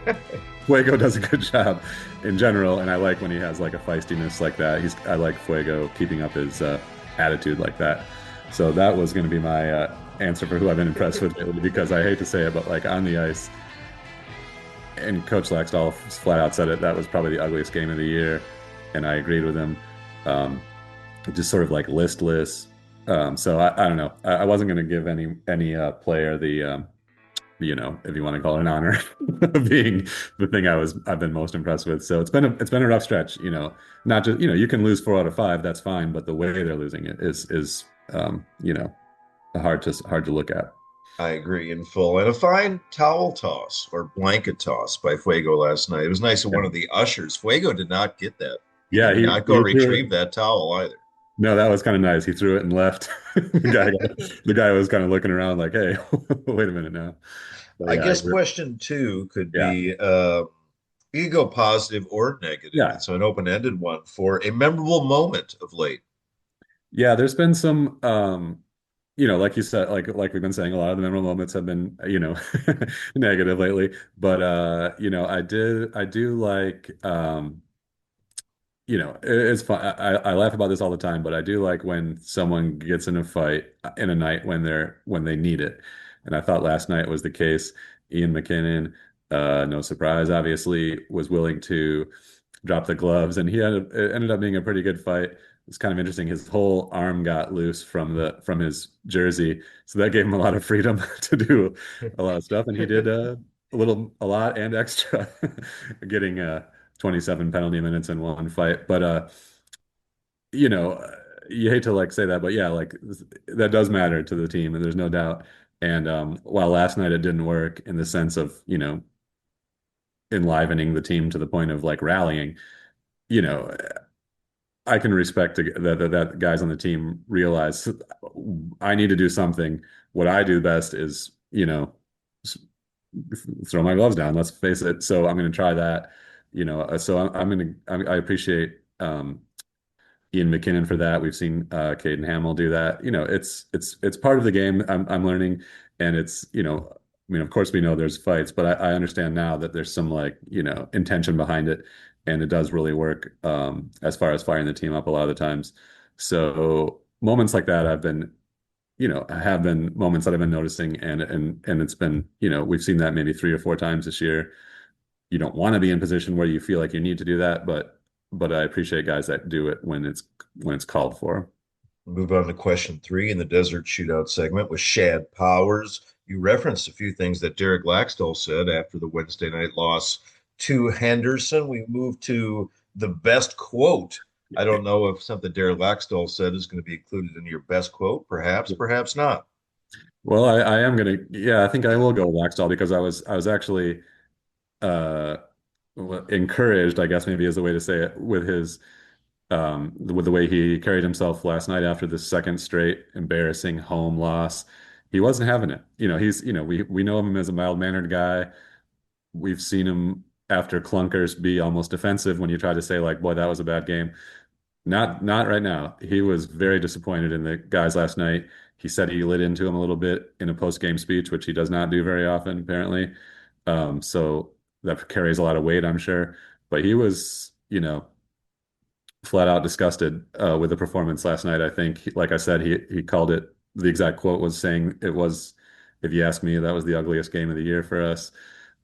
Fuego does a good job in general. And I like when he has like a feistiness like that. I like Fuego keeping up his attitude like that. So that was going to be my answer for who I've been impressed with lately, because I hate to say it, but like on the ice, and Coach Laxdal flat out said it, that was probably the ugliest game of the year, and I agreed with him. Just sort of like listless. So I don't know. I wasn't going to give any player the if you want to call it an honor, being the thing I've been most impressed with. So it's been a rough stretch. Not just you can lose 4 out of 5, that's fine, but the way they're losing it is hard to look at. I agree in full. And a fine towel toss or blanket toss by Fuego last night. It was nice of one of the ushers. Fuego did not get that. Yeah, he did not go retrieve that towel either. No, that was kind of nice. He threw it and left. The guy was kind of looking around like, hey, wait a minute now. But I guess question 2 could be you can go positive or negative. Yeah. So an open-ended one for a memorable moment of late. Yeah, there's been some like you said, like we've been saying, a lot of the memorable moments have been, negative lately. But I do like it's fun. I laugh about this all the time, but I do like when someone gets in a fight in a night when they need it. And I thought last night was the case. Ian McKinnon, no surprise, obviously, was willing to drop the gloves, and it ended up being a pretty good fight. It's kind of interesting. His whole arm got loose from his jersey, so that gave him a lot of freedom to do a lot of stuff, and he did a lot and extra, getting 27 penalty minutes in one fight. But you hate to like say that, but yeah, like that does matter to the team, and there's no doubt. And while last night it didn't work in the sense of enlivening the team to the point of like rallying, I can respect that guys on the team realize I need to do something. What I do best is, throw my gloves down. Let's face it. So I'm going to try that. So I appreciate Ian McKinnon for that. We've seen Caden Hamill do that. It's part of the game. I'm learning, and it's I mean, of course we know there's fights, but I understand now that there's some like intention behind it, and it does really work as far as firing the team up a lot of the times. So moments like that have been moments that I've been noticing, and it's been we've seen that maybe 3 or 4 times this year. You don't want to be in position where you feel like you need to do that, but I appreciate guys that do it when it's called for. Move on to question three in the Desert Shootout segment with Shad Powers. You referenced a few things that Derek Laxdal said after the Wednesday night loss to Henderson. We move to the best quote. I don't know if something Derek Laxdal said is going to be included in your best quote. Perhaps, perhaps not. Well, I am gonna, yeah, I think I will go Laxdal because I was actually uh encouraged, I guess maybe is the way to say it, with the way he carried himself last night after the second straight embarrassing home loss. He wasn't having it. We know him as a mild-mannered guy. We've seen him after clunkers be almost defensive when you try to say like, boy, that was a bad game. Not right now. He was very disappointed in the guys last night. He said he lit into him a little bit in a post-game speech, which he does not do very often, apparently. So that carries a lot of weight, I'm sure. But he was, flat out disgusted with the performance last night. I think, like I said, he called it. The exact quote was saying it was, if you ask me, that was the ugliest game of the year for us.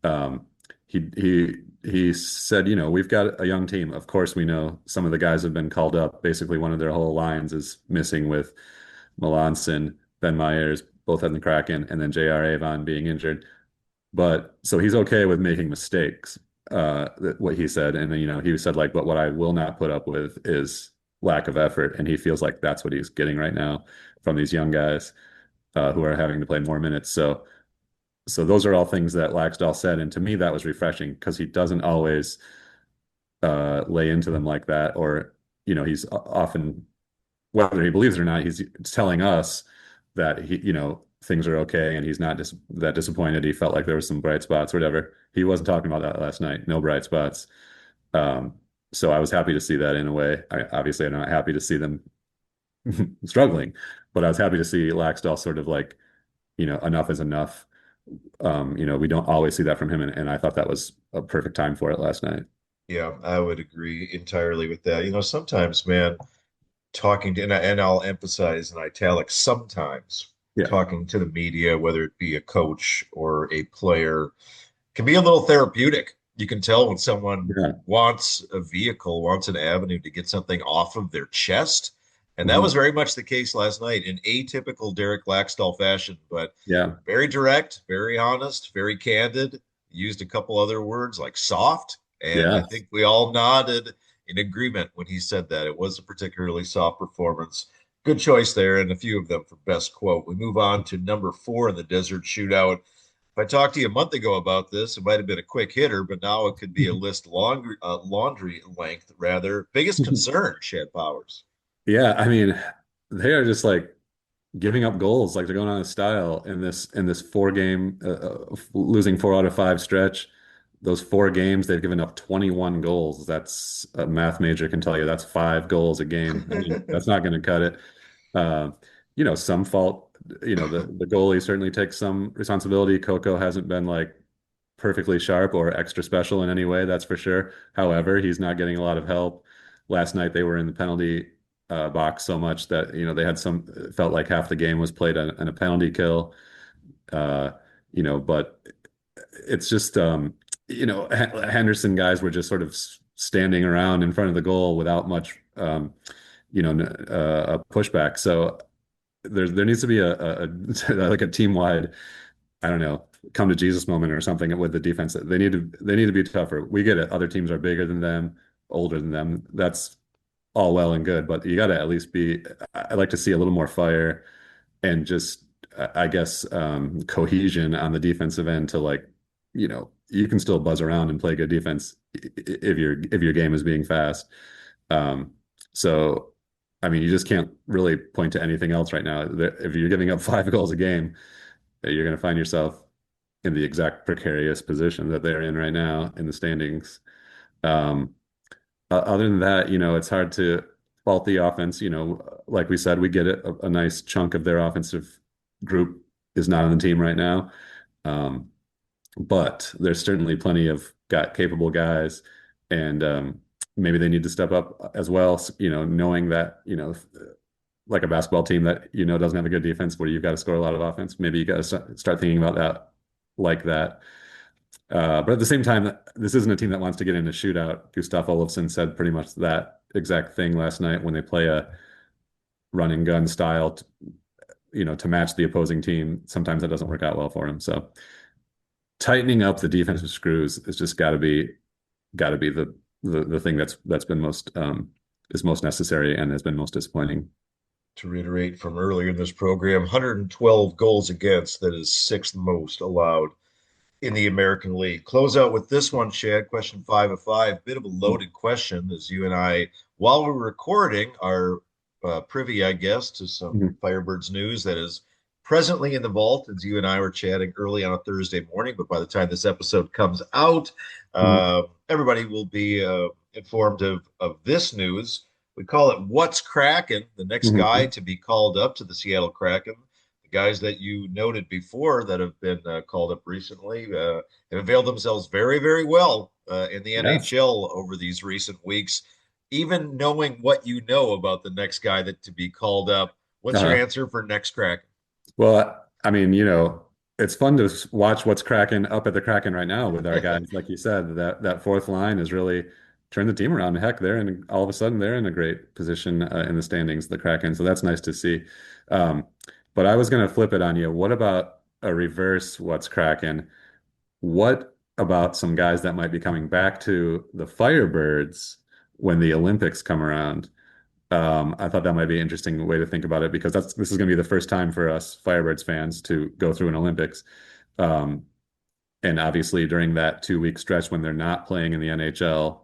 Um, he said, we've got a young team. Of course, we know some of the guys have been called up. Basically, one of their whole lines is missing with Melanson, Ben Myers, both in the Kraken, and then J.R. Avon being injured. But so he's okay with making mistakes, what he said. And then, he said like, but what I will not put up with is lack of effort. And he feels like that's what he's getting right now from these young guys who are having to play more minutes. So those are all things that Laxdal said. And to me, that was refreshing because he doesn't always lay into them like that. Or, he's often, whether he believes it or not, he's telling us that things are okay and he's not that disappointed. He felt like there was some bright spots or whatever. He wasn't talking about that last night. No bright spots. Um, so I was happy to see that in a way. Obviously, I'm not happy to see them struggling, but I was happy to see Laxdal sort of like, enough is enough. We don't always see that from him, and I thought that was a perfect time for it last night. Yeah, I would agree entirely with that. Sometimes, man, talking to, and I'll emphasize in italics, sometimes Yeah, talking to the media, whether it be a coach or a player, can be a little therapeutic. You can tell when someone yeah, wants a vehicle, wants an avenue to get something off of their chest. And that mhm, was very much the case last night in atypical Derek Laxdal fashion, but yeah, very direct, very honest, very candid. Used a couple other words like soft. And I yeah. think we all nodded in agreement when he said that. It was a particularly soft performance. Good choice there, and a few of them for best quote. We move on to number four in the Desert Shootout. If I talked to you a month ago about this, it might have been a quick hitter, but now it could be a list laundry length rather. Biggest concern, Shad Powers. Yeah, I mean, they are just like giving up goals, like they're going on a style in this 4 game losing 4 out of 5 stretch. Those 4 games, they've given up 21 goals. That's a math major can tell you that's 5 goals a game. I mean, that's not going to cut it. Uh, some fault. The goalie certainly takes some responsibility. Coco hasn't been like perfectly sharp or extra special in any way, that's for sure. However, he's not getting a lot of help. Last night they were in the penalty box so much that they had felt like half the game was played on a penalty kill. Uh, but it's just Henderson guys were just sort of standing around in front of the goal without much a pushback. So there needs to be a like a team wide, I don't know, come to Jesus moment or something with the defense. They need to be tougher. We get it. Other teams are bigger than them, older than them. That's all well and good, but you got to at least be. I like to see a little more fire and just, I guess, cohesion on the defensive end to like, you can still buzz around and play good defense if your game is being fast. Um, so, I mean, you just can't really point to anything else right now. If you're giving up 5 goals a game, you're going to find yourself in the exact precarious position that they're in right now in the standings. Um, Other than that, it's hard to fault the offense. Like we said, we get it. A nice chunk of their offensive group is not on the team right now. Um, but there's certainly plenty of got capable guys, and maybe they need to step up as well. Knowing that like a basketball team that doesn't have a good defense, where you've got to score a lot of offense. Maybe you got to start thinking about that like that. But at the same time, this isn't a team that wants to get in a shootout. Gustav Olofsson said pretty much that exact thing last night when they play a run and gun style, to match the opposing team. Sometimes that doesn't work out well for him. So tightening up the defensive screws is just got to be the thing that's been most is most necessary and has been most disappointing. To reiterate from earlier in this program, 112 goals against, that is sixth most allowed in the American League. Close out with this one, Shad. Question 5 of 5. Bit of a loaded question, as you and I, while we're recording, are privy, I guess, to some Firebirds news that is presently in the vault, as you and I were chatting early on a Thursday morning. But by the time this episode comes out, everybody will be informed of this news. We call it What's Kraken, the next guy to be called up to the Seattle Kraken. The guys that you noted before that have been called up recently have availed themselves very, very well in the NHL over these recent weeks. Even knowing what you know about the next guy that to be called up, what's your answer for next Kraken? Well, I mean, it's fun to watch what's cracking up at the Kraken right now with our guys. Like you said, that fourth line has really turned the team around. Heck, all of a sudden they're in a great position in the standings, the Kraken. So that's nice to see. But I was going to flip it on you. What about a reverse what's cracking? What about some guys that might be coming back to the Firebirds when the Olympics come around? I thought that might be an interesting way to think about it, because this is going to be the first time for us Firebirds fans to go through an Olympics. And obviously during that 2-week stretch when they're not playing in the NHL,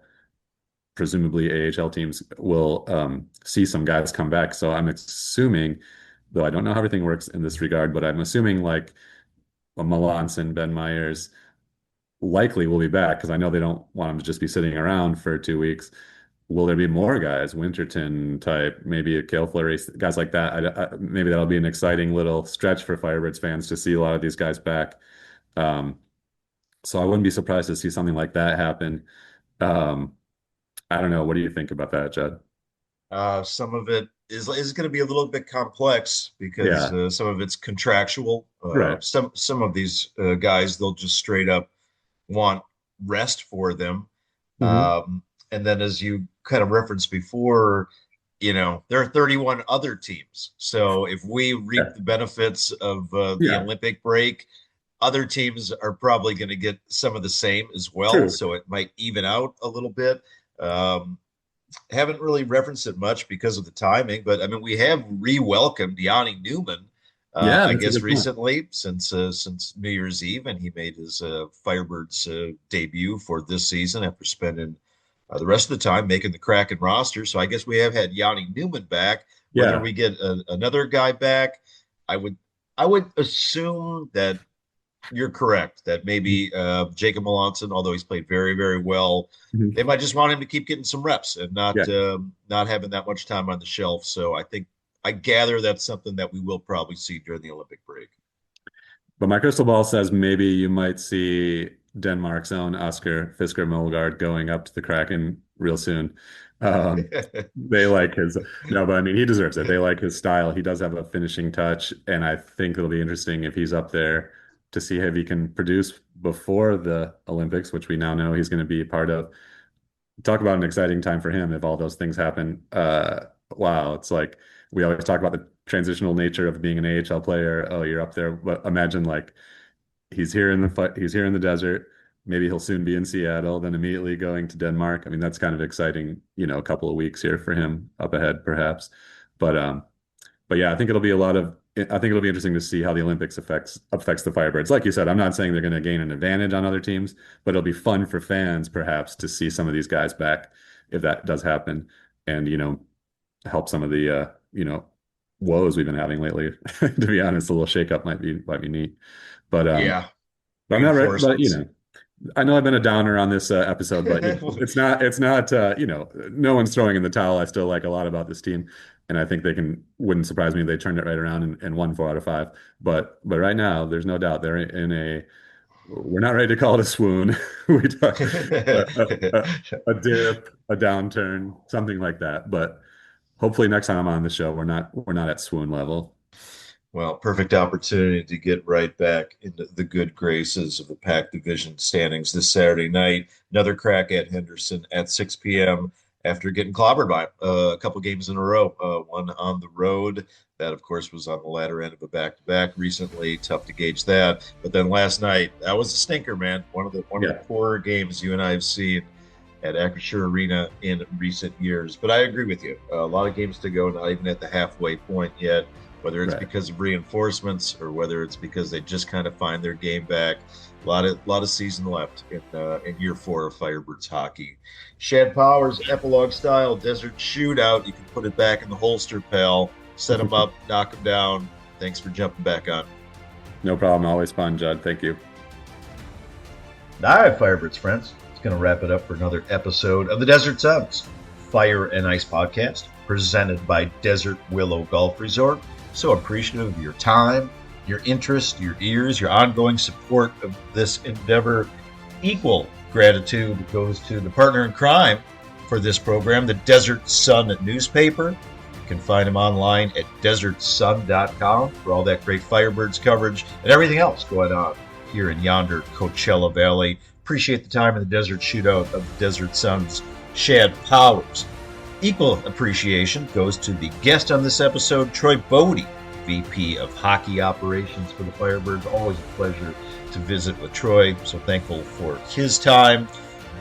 presumably AHL teams will see some guys come back. So I'm assuming, though I don't know how everything works in this regard, but I'm assuming like Melanson, Ben Myers likely will be back, because I know they don't want them to just be sitting around for 2 weeks. Will there be more guys, Winterton type, maybe a Cale Fleury, guys like that? Maybe that'll be an exciting little stretch for Firebirds fans to see a lot of these guys back. So I wouldn't be surprised to see something like that happen. I don't know. What do you think about that, Judd? Some of it is going to be a little bit complex because some of it's contractual. Right. Some of these guys, they'll just straight up want rest for them. And then, as you kind of referenced before, there are 31 other teams. So if we reap the benefits of the Olympic break, other teams are probably going to get some of the same as well. True. So it might even out a little bit. Haven't really referenced it much because of the timing, but I mean, we have re-welcomed Yanni Newman, I guess recently since New Year's Eve, and he made his Firebirds debut for this season after spending the rest of the time making the Kraken roster. So I guess we have had Yanni Newman back. Whether we get another guy back, I would assume that you're correct, that maybe Jacob Melanson, although he's played very, very well, they might just want him to keep getting some reps and not having that much time on the shelf. So I gather that's something that we will probably see during the Olympic break. But my crystal ball says maybe you might see Denmark's own Oscar Fisker Molgaard going up to the Kraken real soon. They like his no, but I mean, he deserves it. They like his style. He does have a finishing touch, and I think it'll be interesting if he's up there to see if he can produce before the Olympics, which we now know he's going to be a part of. Talk about an exciting time for him if all those things happen. Wow, it's like we always talk about the transitional nature of being an AHL player. Oh, you're up there, but imagine like he's here in the desert. Maybe he'll soon be in Seattle, then immediately going to Denmark. I mean, that's kind of exciting, a couple of weeks here for him up ahead, perhaps. But yeah, I think it'll be interesting to see how the Olympics affects the Firebirds. Like you said, I'm not saying they're going to gain an advantage on other teams, but it'll be fun for fans, perhaps, to see some of these guys back if that does happen, and help some of the woes we've been having lately. To be honest, a little shakeup might be neat. But yeah, but I'm not right. But I know I've been a downer on this episode, but it's not no one's throwing in the towel. I still like a lot about this team, and I think wouldn't surprise me if they turned it right around and won 4 out of 5. But right now, there's no doubt they're in we're not ready to call it a swoon. We talk a dip, a downturn, something like that. But hopefully next time I'm on the show, we're not at swoon level. Well, perfect opportunity to get right back into the good graces of the Pac Division standings this Saturday night. Another crack at Henderson at 6 p.m. after getting clobbered by a couple games in a row. One on the road. That, of course, was on the latter end of a back-to-back recently. Tough to gauge that. But then last night, that was a stinker, man. One of the poorer games you and I have seen at Acrisure Arena in recent years. But I agree with you. A lot of games to go, not even at the halfway point yet. Whether it's because of reinforcements or whether it's because they just kind of find their game back. A lot of season left in year 4 of Firebirds hockey. Shad Powers, epilogue style, desert shootout. You can put it back in the holster, pal. Set them up, knock them down. Thanks for jumping back on. No problem. Always fun, Judd. Thank you. All right, Firebirds friends. It's going to wrap it up for another episode of the Desert Suns Fire and Ice podcast presented by Desert Willow Golf Resort. So appreciative of your time, your interest, your ears, your ongoing support of this endeavor. Equal gratitude goes to the partner in crime for this program, the Desert Sun newspaper. You can find them online at desertsun.com for all that great Firebirds coverage and everything else going on here in yonder Coachella Valley. Appreciate the time in the Desert Shootout of the Desert Suns, Shad Powers. Equal appreciation goes to the guest on this episode, Troy Bodie, VP of Hockey Operations for the Firebirds. Always a pleasure to visit with Troy, so thankful for his time.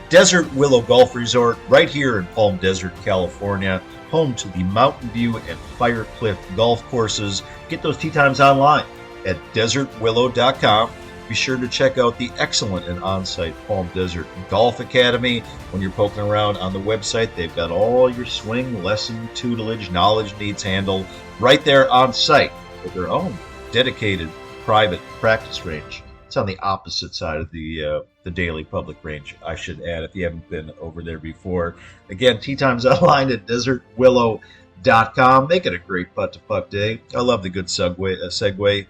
Desert Willow Golf Resort, right here in Palm Desert, California, home to the Mountain View and Fire Cliff golf courses. Get those tee times online at desertwillow.com. Be sure to check out the excellent and on-site Palm Desert Golf Academy. When you're poking around on the website, they've got all your swing, lesson, tutelage, knowledge needs handled right there on site with their own dedicated private practice range. It's on the opposite side of the daily public range, I should add, if you haven't been over there before. Again, tee times online at desertwillow.com. Make it a great putt-to-putt day. I love the good segue.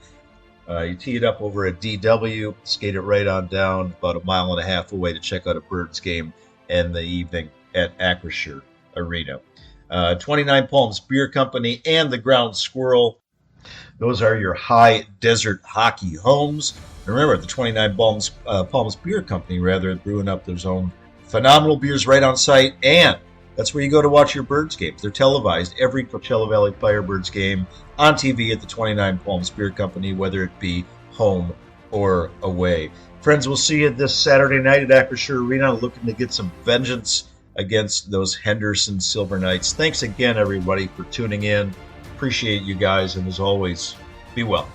You tee it up over at DW, skate it right on down about 1.5 miles away to check out a Birds game in the evening at Acrisure Arena. 29 Palms Beer Company and the Ground Squirrel. Those are your high desert hockey homes. Remember, the 29 Palms Beer Company, brewing up their own phenomenal beers right on site, and that's where you go to watch your Birds games. They're televised, every Coachella Valley Firebirds game on TV at the 29 Palms Beer Company, whether it be home or away. Friends, we'll see you this Saturday night at Acrisure Arena, looking to get some vengeance against those Henderson Silver Knights. Thanks again, everybody, for tuning in. Appreciate you guys, and as always, be well.